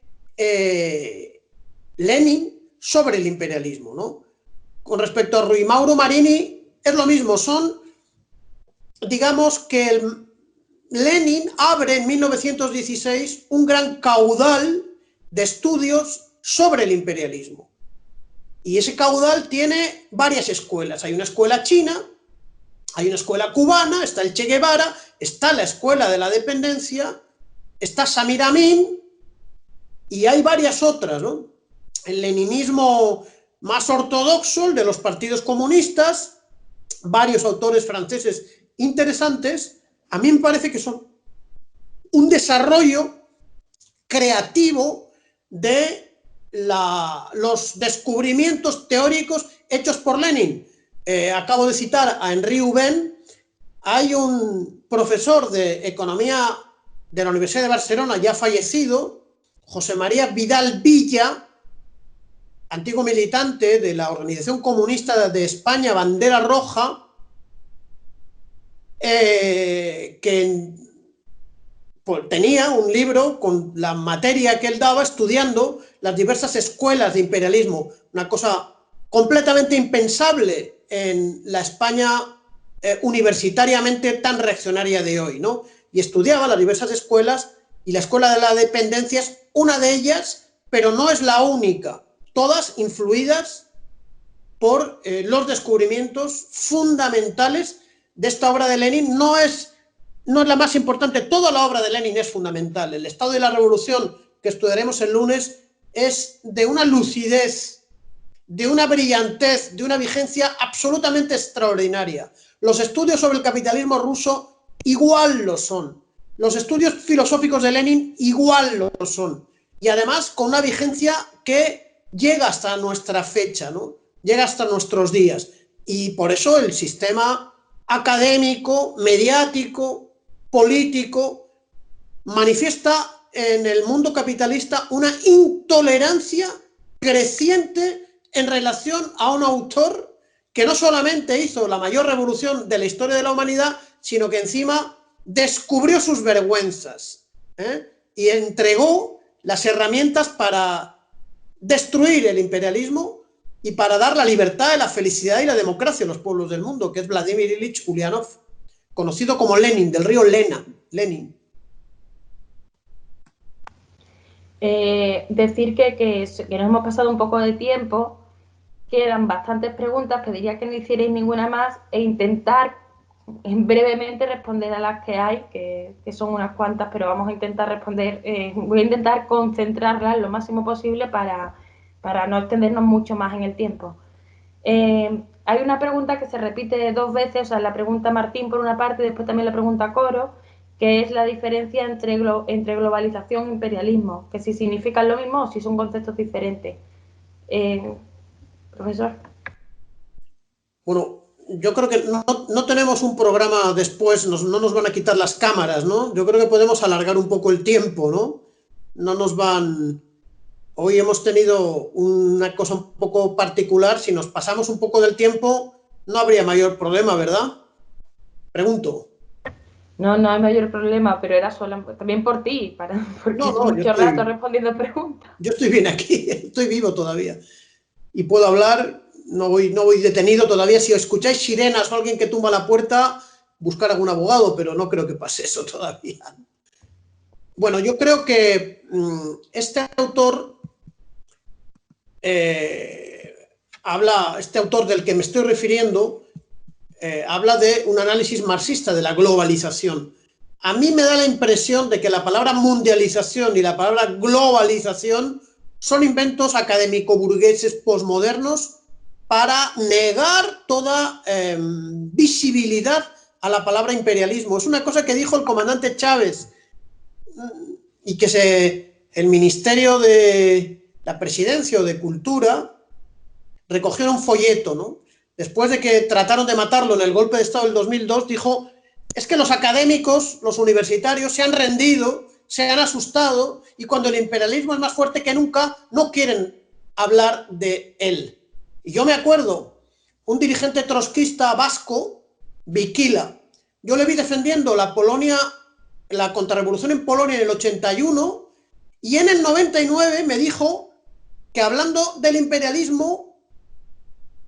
Lenin sobre el imperialismo, ¿no? Con respecto a Rui Mauro Marini, es lo mismo, digamos que Lenin abre en 1916 un gran caudal de estudios sobre el imperialismo. Y ese caudal tiene varias escuelas. Hay una escuela china, hay una escuela cubana, está el Che Guevara, está la escuela de la dependencia, está Samir Amin, y hay varias otras, ¿no? El leninismo más ortodoxo, el de los partidos comunistas, varios autores franceses interesantes. A mí me parece que son un desarrollo creativo de los descubrimientos teóricos hechos por Lenin. Acabo de citar a Henri Hubin. Hay un profesor de economía de la Universidad de Barcelona, ya fallecido, José María Vidal Villa, antiguo militante de la Organización Comunista de España, Bandera Roja, que pues, tenía un libro con la materia que él daba estudiando las diversas escuelas de imperialismo, una cosa completamente impensable en la España universitariamente tan reaccionaria de hoy, ¿no? Y estudiaba las diversas escuelas, y la escuela de la dependencia es una de ellas, pero no es la única, todas influidas por los descubrimientos fundamentales de esta obra de Lenin. No es la más importante, toda la obra de Lenin es fundamental. El Estado y la Revolución, que estudiaremos el lunes, es de una lucidez, de una brillantez, de una vigencia absolutamente extraordinaria. Los estudios sobre el capitalismo ruso igual lo son. Los estudios filosóficos de Lenin igual lo son. Y además con una vigencia que llega hasta nuestra fecha, ¿no? Llega hasta nuestros días. Y por eso el sistema académico, mediático, político, manifiesta en el mundo capitalista una intolerancia creciente en relación a un autor que no solamente hizo la mayor revolución de la historia de la humanidad, sino que encima descubrió sus vergüenzas, y entregó las herramientas para destruir el imperialismo y para dar la libertad, la felicidad y la democracia a los pueblos del mundo, que es Vladimir Ilich Ulyanov, conocido como Lenin, del río Lena, Lenin. Decir que nos hemos pasado un poco de tiempo, quedan bastantes preguntas, pediría que no hicierais ninguna más e intentar brevemente responder a las que hay, que son unas cuantas, pero vamos a intentar responder, voy a intentar concentrarlas lo máximo posible para no extendernos mucho más en el tiempo. Hay una pregunta que se repite 2 veces, o sea, la pregunta Martín por una parte y después también la pregunta Coro, que es la diferencia entre globalización e imperialismo, que si significan lo mismo o si son conceptos diferentes. Profesor. Bueno, yo creo que no tenemos un programa después, no nos van a quitar las cámaras, ¿no? Yo creo que podemos alargar un poco el tiempo, ¿no? No nos van... Hoy hemos tenido una cosa un poco particular, si nos pasamos un poco del tiempo no habría mayor problema, ¿verdad? Pregunto. No hay mayor problema, pero era solo también por ti, porque mucho rato respondiendo preguntas. Yo estoy bien aquí, estoy vivo todavía y puedo hablar, no voy detenido todavía. Si escucháis sirenas o alguien que tumba la puerta, buscar algún abogado, pero no creo que pase eso todavía. Bueno, yo creo que este autor del que me estoy refiriendo, habla de un análisis marxista de la globalización. A mí me da la impresión de que la palabra mundialización y la palabra globalización son inventos académico-burgueses posmodernos para negar toda visibilidad a la palabra imperialismo. Es una cosa que dijo el comandante Chávez y que el Ministerio de la Presidencia o de Cultura recogió un folleto, ¿no? Después de que trataron de matarlo en el golpe de Estado del 2002, dijo: es que los académicos, los universitarios, se han rendido, se han asustado, y cuando el imperialismo es más fuerte que nunca, no quieren hablar de él. Y yo me acuerdo, un dirigente trotskista vasco, Vikila, yo le vi defendiendo la contrarrevolución en Polonia en el 81, y en el 99 me dijo que, hablando del imperialismo,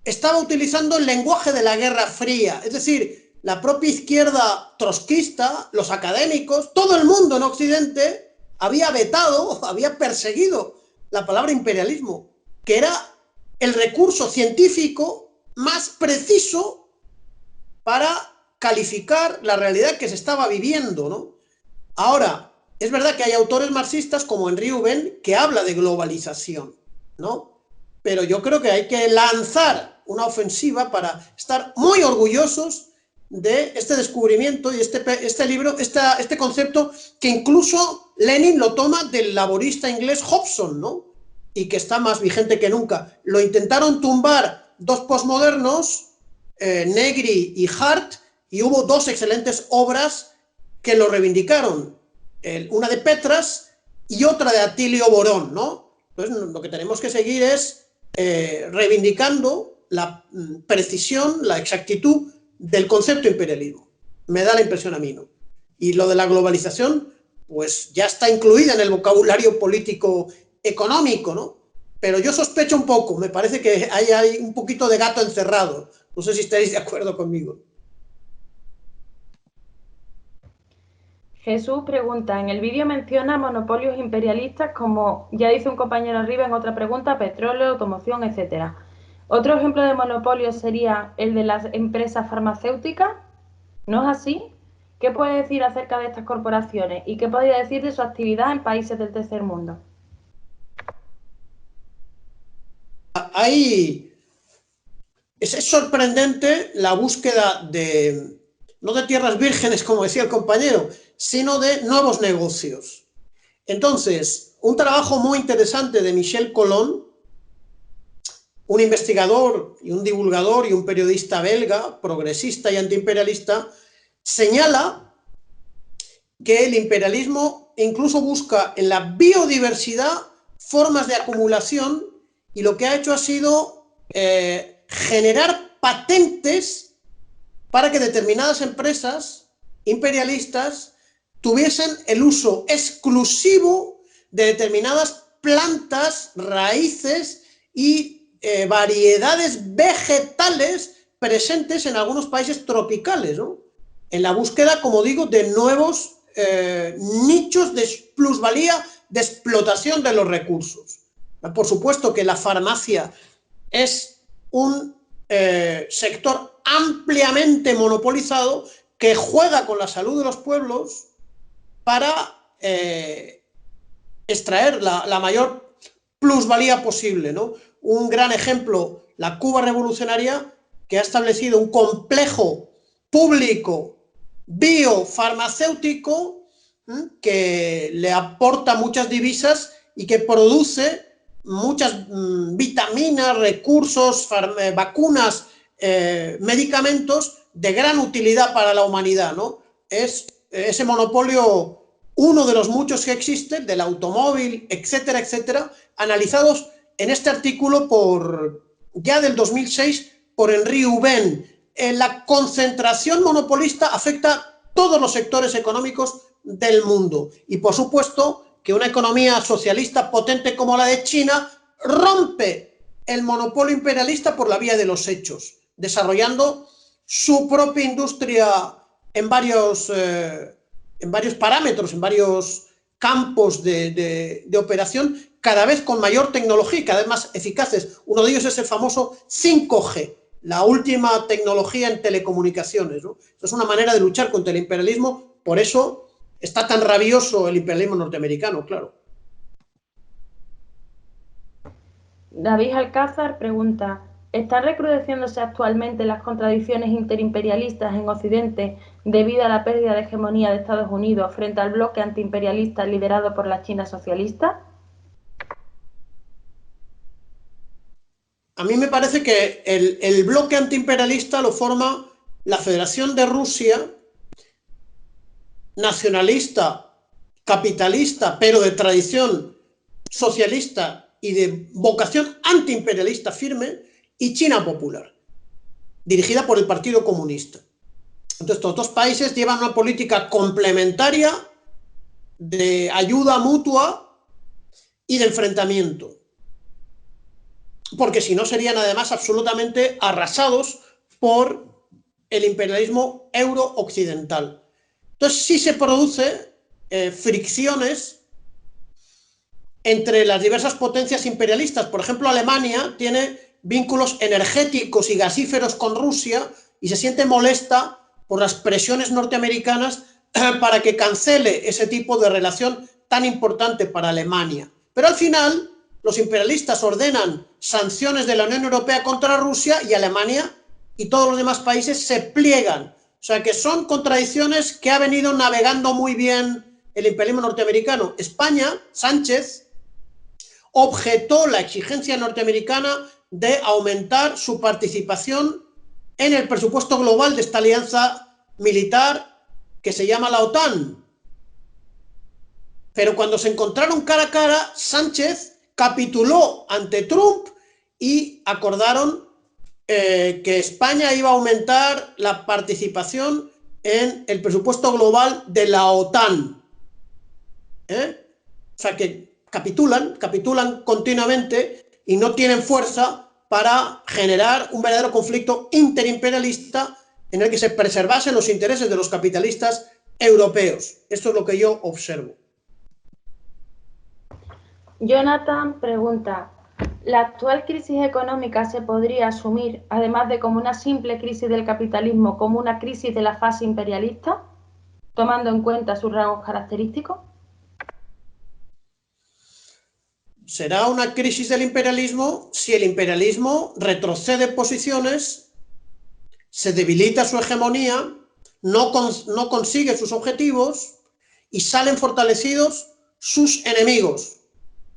estaba utilizando el lenguaje de la Guerra Fría. Es decir, la propia izquierda trotskista, los académicos, todo el mundo en Occidente había vetado, había perseguido la palabra imperialismo, que era el recurso científico más preciso para calificar la realidad que se estaba viviendo, ¿no? Ahora, es verdad que hay autores marxistas como Henri Houben que habla de globalización, ¿no? Pero yo creo que hay que lanzar una ofensiva para estar muy orgullosos de este descubrimiento y este libro, este concepto que incluso Lenin lo toma del laborista inglés Hobson, ¿no? Y que está más vigente que nunca. Lo intentaron tumbar 2 posmodernos, Negri y Hart, y hubo 2 excelentes obras que lo reivindicaron. Una de Petras y otra de Atilio Borón, ¿no? Entonces, lo que tenemos que seguir es reivindicando la precisión, la exactitud del concepto imperialismo. Me da la impresión a mí, ¿no? Y lo de la globalización, pues ya está incluida en el vocabulario político económico, ¿no? Pero yo sospecho un poco, me parece que hay un poquito de gato encerrado. No sé si estáis de acuerdo conmigo. Jesús pregunta, en el vídeo menciona monopolios imperialistas como, ya dice un compañero arriba en otra pregunta, petróleo, automoción, etc. Otro ejemplo de monopolio sería el de las empresas farmacéuticas. ¿No es así? ¿Qué puede decir acerca de estas corporaciones y qué podría decir de su actividad en países del tercer mundo? Es sorprendente la búsqueda no de tierras vírgenes, como decía el compañero, sino de nuevos negocios. Entonces, un trabajo muy interesante de Michel Colón, un investigador y un divulgador y un periodista belga, progresista y antiimperialista, señala que el imperialismo incluso busca en la biodiversidad formas de acumulación, y lo que ha hecho ha sido generar patentes para que determinadas empresas imperialistas tuviesen el uso exclusivo de determinadas plantas, raíces y variedades vegetales presentes en algunos países tropicales, ¿no? En la búsqueda, como digo, de nuevos nichos de plusvalía, de explotación de los recursos. Por supuesto que la farmacia es un sector ampliamente monopolizado que juega con la salud de los pueblos para extraer la mayor plusvalía posible, ¿no? Un gran ejemplo, la Cuba revolucionaria, que ha establecido un complejo público biofarmacéutico que le aporta muchas divisas y que produce muchas vitaminas, recursos, vacunas, medicamentos de gran utilidad para la humanidad, ¿no? Es ese monopolio uno de los muchos que existen, del automóvil, etcétera, etcétera, analizados en este artículo ya del 2006 por Henri Hubin. La concentración monopolista afecta a todos los sectores económicos del mundo, y por supuesto que una economía socialista potente como la de China rompe el monopolio imperialista por la vía de los hechos, desarrollando su propia industria en varios parámetros, en varios campos de operación, cada vez con mayor tecnología y cada vez más eficaces. Uno de ellos es el famoso 5G, la última tecnología en telecomunicaciones, ¿no? Es una manera de luchar contra el imperialismo, por eso está tan rabioso el imperialismo norteamericano, claro. David Alcázar pregunta, ¿están recrudeciéndose actualmente las contradicciones interimperialistas en Occidente debido a la pérdida de hegemonía de Estados Unidos frente al bloque antiimperialista liderado por la China socialista? A mí me parece que el bloque antiimperialista lo forma la Federación de Rusia, nacionalista, capitalista, pero de tradición socialista y de vocación antiimperialista firme, y China Popular, dirigida por el Partido Comunista. Entonces, estos dos países llevan una política complementaria de ayuda mutua y de enfrentamiento, porque si no serían además absolutamente arrasados por el imperialismo euro-occidental. Entonces sí se produce fricciones entre las diversas potencias imperialistas. Por ejemplo, Alemania tiene vínculos energéticos y gasíferos con Rusia y se siente molesta por las presiones norteamericanas para que cancele ese tipo de relación tan importante para Alemania. Pero al final los imperialistas ordenan sanciones de la Unión Europea contra Rusia y Alemania y todos los demás países se pliegan. O sea que son contradicciones que ha venido navegando muy bien el imperialismo norteamericano. España, Sánchez, objetó la exigencia norteamericana de aumentar su participación en el presupuesto global de esta alianza militar que se llama la OTAN. Pero cuando se encontraron cara a cara, Sánchez capituló ante Trump y acordaron que España iba a aumentar la participación en el presupuesto global de la OTAN. O sea que capitulan continuamente y no tienen fuerza para generar un verdadero conflicto interimperialista en el que se preservasen los intereses de los capitalistas europeos. Esto es lo que yo observo. Jonathan pregunta, ¿la actual crisis económica se podría asumir, además de como una simple crisis del capitalismo, como una crisis de la fase imperialista, tomando en cuenta sus rasgos característicos? Será una crisis del imperialismo si el imperialismo retrocede posiciones, se debilita su hegemonía, no consigue sus objetivos y salen fortalecidos sus enemigos,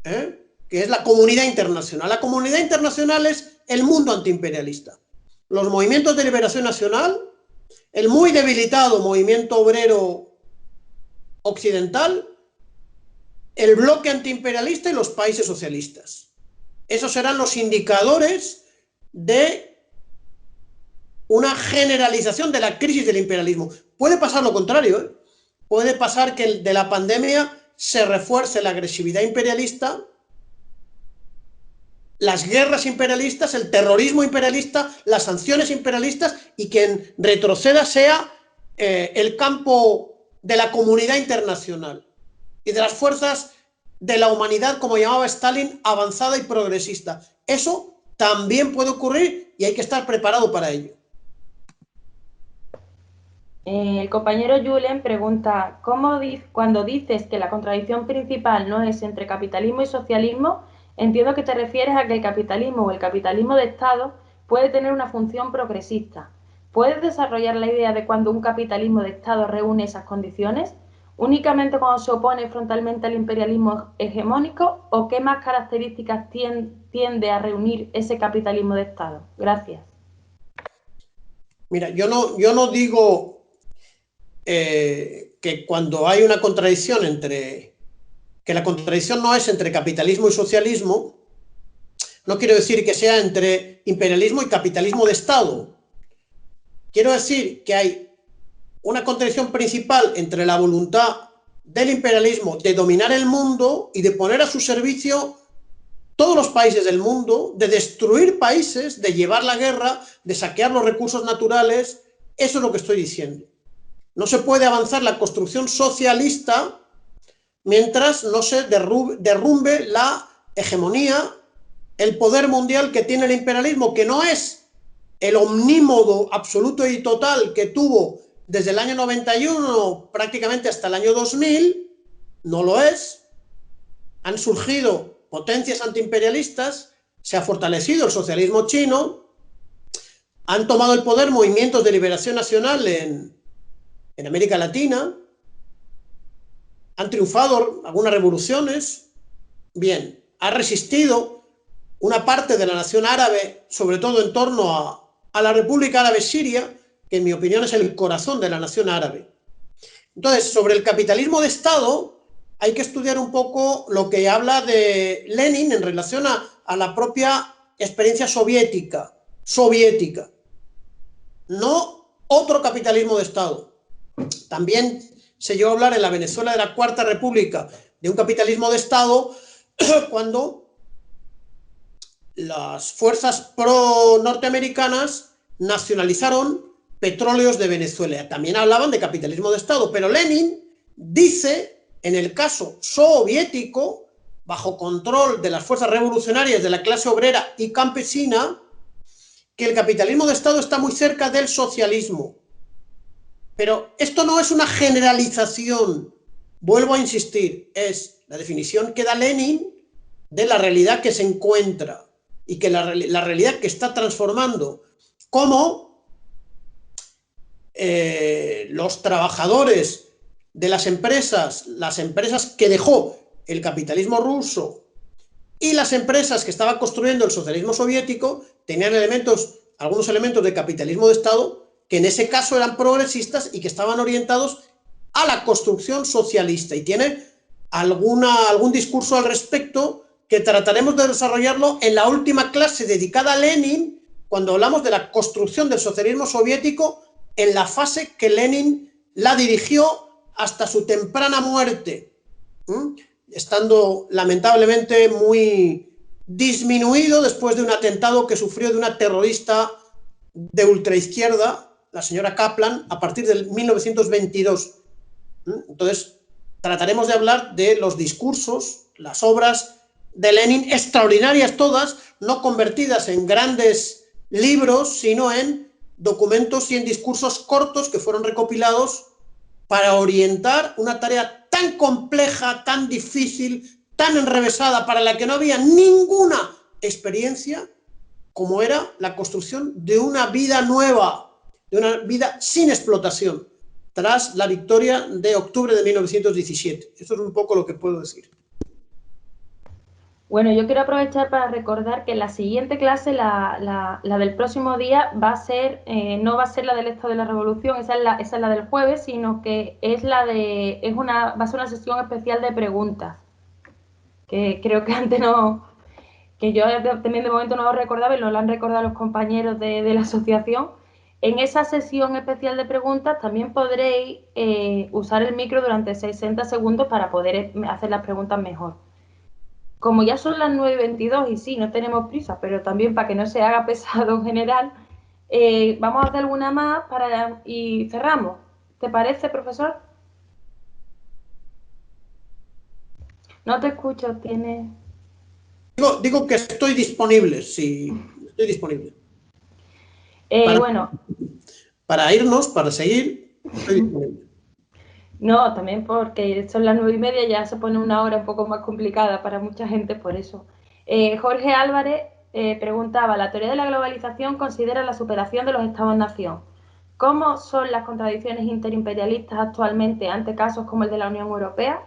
que es la comunidad internacional. La comunidad internacional es el mundo antiimperialista. Los movimientos de liberación nacional, el muy debilitado movimiento obrero occidental, el bloque antiimperialista y los países socialistas. Esos serán los indicadores de una generalización de la crisis del imperialismo. Puede pasar lo contrario, puede pasar que de la pandemia se refuerce la agresividad imperialista, las guerras imperialistas, el terrorismo imperialista, las sanciones imperialistas, y quien retroceda sea el campo de la comunidad internacional y de las fuerzas de la humanidad, como llamaba Stalin, avanzada y progresista. Eso también puede ocurrir y hay que estar preparado para ello. El compañero Julen pregunta, cuando dices que la contradicción principal no es entre capitalismo y socialismo, entiendo que te refieres a que el capitalismo o el capitalismo de Estado puede tener una función progresista. ¿Puedes desarrollar la idea de cuando un capitalismo de Estado reúne esas condiciones? ¿Únicamente cuando se opone frontalmente al imperialismo hegemónico o qué más características tiende a reunir ese capitalismo de Estado? Gracias. Mira, yo no digo que cuando hay una contradicción que la contradicción no es entre capitalismo y socialismo, no quiero decir que sea entre imperialismo y capitalismo de Estado. Quiero decir que hay una contradicción principal entre la voluntad del imperialismo de dominar el mundo y de poner a su servicio todos los países del mundo, de destruir países, de llevar la guerra, de saquear los recursos naturales. Eso es lo que estoy diciendo. No se puede avanzar la construcción socialista mientras no se derrumbe la hegemonía, el poder mundial que tiene el imperialismo, que no es el omnímodo absoluto y total que tuvo desde el año 91 prácticamente hasta el año 2000, no lo es. Han surgido potencias antiimperialistas, se ha fortalecido el socialismo chino, han tomado el poder movimientos de liberación nacional en América Latina, han triunfado algunas revoluciones, bien, ha resistido una parte de la nación árabe, sobre todo en torno a la República Árabe Siria, que en mi opinión es el corazón de la nación árabe. Entonces, sobre el capitalismo de Estado, hay que estudiar un poco lo que habla de Lenin en relación a la propia experiencia soviética, no otro capitalismo de Estado. También se llegó a hablar en la Venezuela de la Cuarta República de un capitalismo de Estado cuando las fuerzas pro-norteamericanas nacionalizaron petróleos de Venezuela. También hablaban de capitalismo de Estado, pero Lenin dice, en el caso soviético, bajo control de las fuerzas revolucionarias de la clase obrera y campesina, que el capitalismo de Estado está muy cerca del socialismo. Pero esto no es una generalización, vuelvo a insistir, es la definición que da Lenin de la realidad que se encuentra y que la realidad que está transformando, como los trabajadores de las empresas que dejó el capitalismo ruso y las empresas que estaba construyendo el socialismo soviético tenían algunos elementos de capitalismo de Estado que en ese caso eran progresistas y que estaban orientados a la construcción socialista. Y tiene algún discurso al respecto, que trataremos de desarrollarlo en la última clase dedicada a Lenin, cuando hablamos de la construcción del socialismo soviético en la fase que Lenin la dirigió hasta su temprana muerte, estando lamentablemente muy disminuido después de un atentado que sufrió de una terrorista de ultraizquierda, la señora Kaplan, a partir del 1922. Entonces, trataremos de hablar de los discursos, las obras de Lenin, extraordinarias todas, no convertidas en grandes libros, sino en documentos y en discursos cortos que fueron recopilados para orientar una tarea tan compleja, tan difícil, tan enrevesada, para la que no había ninguna experiencia, como era la construcción de una vida nueva, de una vida sin explotación, tras la victoria de octubre de 1917. Eso es un poco lo que puedo decir. Bueno, yo quiero aprovechar para recordar que la siguiente clase, la del próximo día, va a ser, no va a ser la del Estado de la Revolución, esa es la del jueves, sino que va a ser una sesión especial de preguntas, que creo que antes no, que yo también de momento no lo recordaba y lo han recordado los compañeros de la asociación. En esa sesión especial de preguntas también podréis usar el micro durante 60 segundos para poder hacer las preguntas mejor. Como ya son las 9:22 y sí, no tenemos prisa, pero también para que no se haga pesado en general, vamos a hacer alguna más y cerramos. ¿Te parece, profesor? No te escucho, tiene... Digo que estoy disponible, sí, estoy disponible. Para irnos, para seguir, estoy disponible. No, también porque son las 9:30, ya se pone una hora un poco más complicada para mucha gente, por eso. Jorge Álvarez preguntaba, la teoría de la globalización considera la superación de los estados-nación. ¿Cómo son las contradicciones interimperialistas actualmente ante casos como el de la Unión Europea?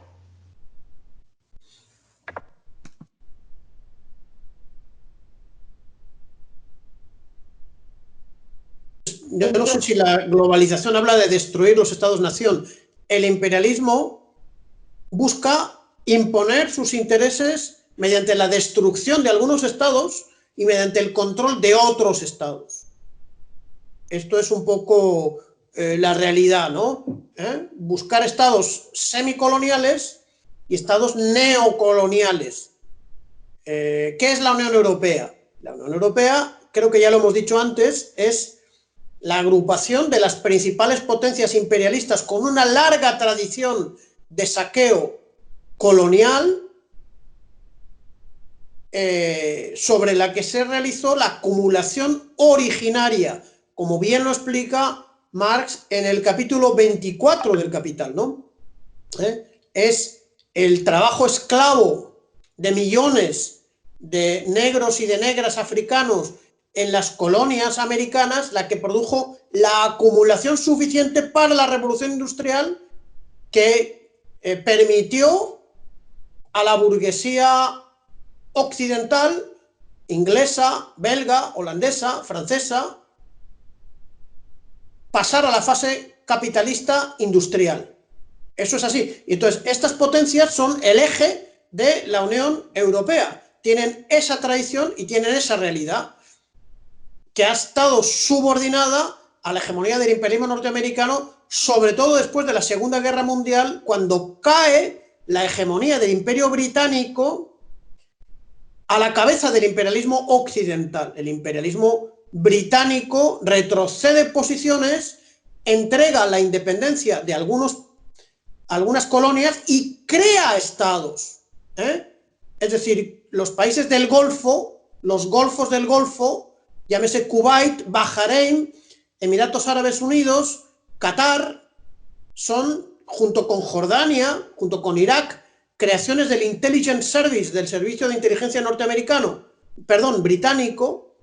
Yo no sé si la globalización habla de destruir los estados-nación. El imperialismo busca imponer sus intereses mediante la destrucción de algunos estados y mediante el control de otros estados. Esto es un poco la realidad, ¿no? Buscar estados semicoloniales y estados neocoloniales. ¿Qué es la Unión Europea? La Unión Europea, creo que ya lo hemos dicho antes, es la agrupación de las principales potencias imperialistas con una larga tradición de saqueo colonial, sobre la que se realizó la acumulación originaria, como bien lo explica Marx en el capítulo 24 del Capital, ¿no? Es el trabajo esclavo de millones de negros y de negras africanos en las colonias americanas la que produjo la acumulación suficiente para la revolución industrial que permitió a la burguesía occidental, inglesa, belga, holandesa, francesa, pasar a la fase capitalista industrial. Eso es así. Entonces, estas potencias son el eje de la Unión Europea. Tienen esa tradición y tienen esa realidad, que ha estado subordinada a la hegemonía del imperialismo norteamericano, sobre todo después de la Segunda Guerra Mundial, cuando cae la hegemonía del Imperio Británico a la cabeza del imperialismo occidental. El imperialismo británico retrocede posiciones, entrega la independencia de algunas colonias y crea estados. Es decir, los países del Golfo, los golfos del Golfo, llámese Kuwait, Bahrein, Emiratos Árabes Unidos, Qatar, son, junto con Jordania, junto con Irak, creaciones del Intelligence Service, del servicio de inteligencia británico,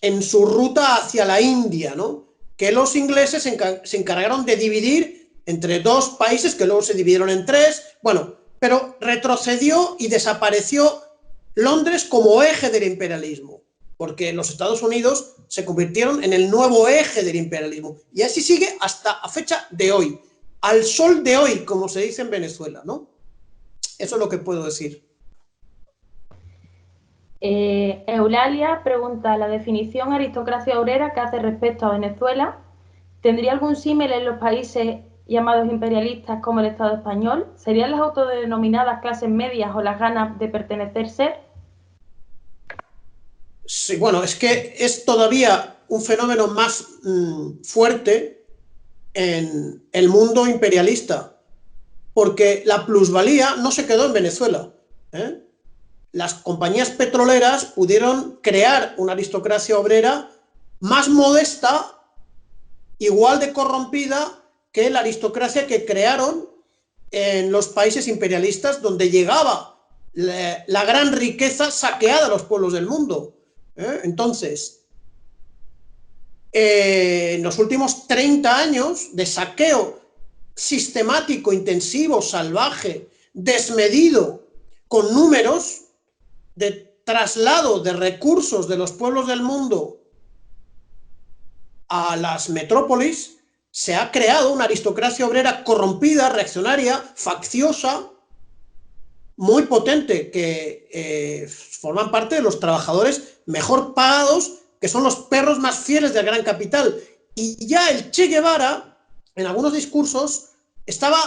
en su ruta hacia la India, ¿no? Que los ingleses se encargaron de dividir entre dos países, que luego se dividieron en tres, bueno, pero retrocedió y desapareció Londres como eje del imperialismo, porque los Estados Unidos se convirtieron en el nuevo eje del imperialismo, y así sigue hasta a fecha de hoy, al sol de hoy, como se dice en Venezuela, ¿no? Eso es lo que puedo decir. Eulalia pregunta, ¿la definición aristocracia obrera que hace respecto a Venezuela tendría algún símil en los países llamados imperialistas como el Estado español? ¿Serían las autodenominadas clases medias o las ganas de pertenecer ser? Sí, bueno, es que es todavía un fenómeno más fuerte en el mundo imperialista, porque la plusvalía no se quedó en Venezuela, ¿eh? Las compañías petroleras pudieron crear una aristocracia obrera más modesta, igual de corrompida que la aristocracia que crearon en los países imperialistas, donde llegaba la gran riqueza saqueada a los pueblos del mundo. Entonces, en los últimos 30 años de saqueo sistemático, intensivo, salvaje, desmedido, con números de traslado de recursos de los pueblos del mundo a las metrópolis, se ha creado una aristocracia obrera corrompida, reaccionaria, facciosa, muy potente, que forman parte de los trabajadores mejor pagados, que son los perros más fieles del gran capital. Y ya el Che Guevara, en algunos discursos, estaba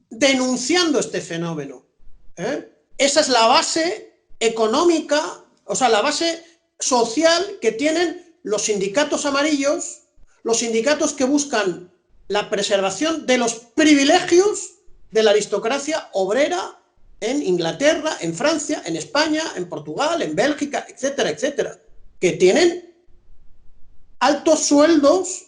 denunciando este fenómeno. Esa es la base económica, o sea, la base social que tienen los sindicatos amarillos, los sindicatos que buscan la preservación de los privilegios de la aristocracia obrera en Inglaterra, en Francia, en España, en Portugal, en Bélgica, etcétera, etcétera, que tienen altos sueldos,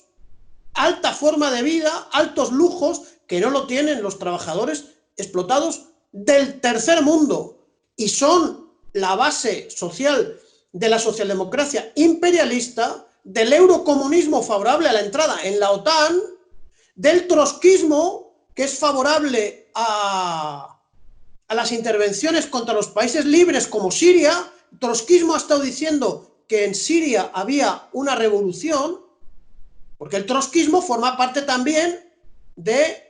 alta forma de vida, altos lujos, que no lo tienen los trabajadores explotados del tercer mundo, y son la base social de la socialdemocracia imperialista, del eurocomunismo favorable a la entrada en la OTAN, del trotskismo, que es favorable a las intervenciones contra los países libres como Siria. El trotskismo ha estado diciendo que en Siria había una revolución, porque el trotskismo forma parte también de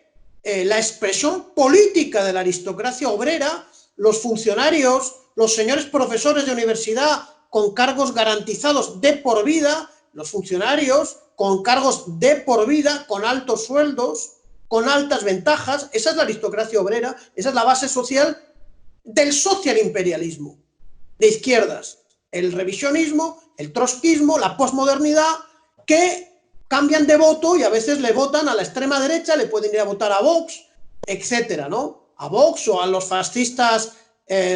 la expresión política de la aristocracia obrera, los funcionarios, los señores profesores de universidad con cargos garantizados de por vida, los funcionarios con cargos de por vida, con altos sueldos, con altas ventajas. Esa es la aristocracia obrera, esa es la base social del socialimperialismo de izquierdas, el revisionismo, el trotskismo, la posmodernidad, que cambian de voto y a veces le votan a la extrema derecha, le pueden ir a votar a Vox, etcétera, ¿no? A Vox o a los fascistas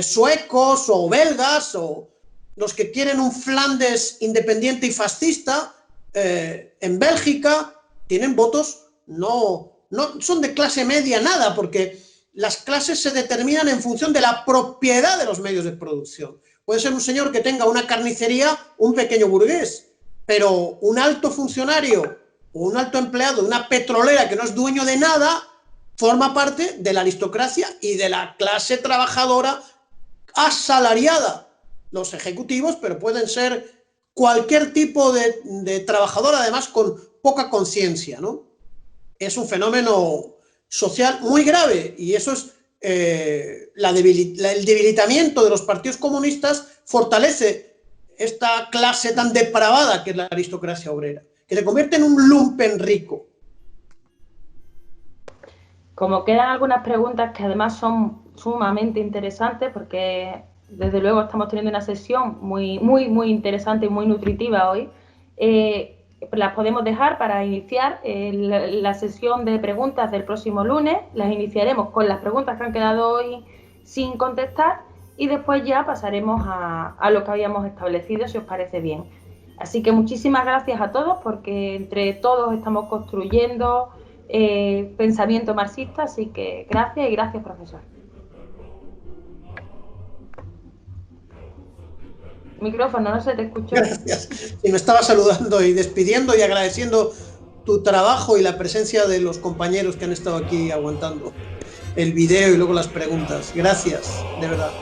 suecos o belgas, o los que quieren un Flandes independiente y fascista. En Bélgica tienen votos, no son de clase media nada, porque las clases se determinan en función de la propiedad de los medios de producción. Puede ser un señor que tenga una carnicería, un pequeño burgués, pero un alto funcionario o un alto empleado de una petrolera que no es dueño de nada, forma parte de la aristocracia y de la clase trabajadora asalariada. Los ejecutivos, pero pueden ser cualquier tipo de trabajador, además con poca conciencia, ¿no? Es un fenómeno social muy grave, y eso es el debilitamiento de los partidos comunistas fortalece esta clase tan depravada que es la aristocracia obrera, que se convierte en un lumpen rico. Como quedan algunas preguntas que además son sumamente interesantes, porque desde luego estamos teniendo una sesión muy interesante y muy nutritiva hoy, las podemos dejar para iniciar la sesión de preguntas del próximo lunes. Las iniciaremos con las preguntas que han quedado hoy sin contestar y después ya pasaremos a lo que habíamos establecido, si os parece bien. Así que muchísimas gracias a todos, porque entre todos estamos construyendo pensamiento marxista, así que gracias, y gracias, profesor. Micrófono, no se te escuchó. Gracias. Y me estaba saludando y despidiendo y agradeciendo tu trabajo y la presencia de los compañeros que han estado aquí aguantando el video y luego las preguntas. Gracias, de verdad.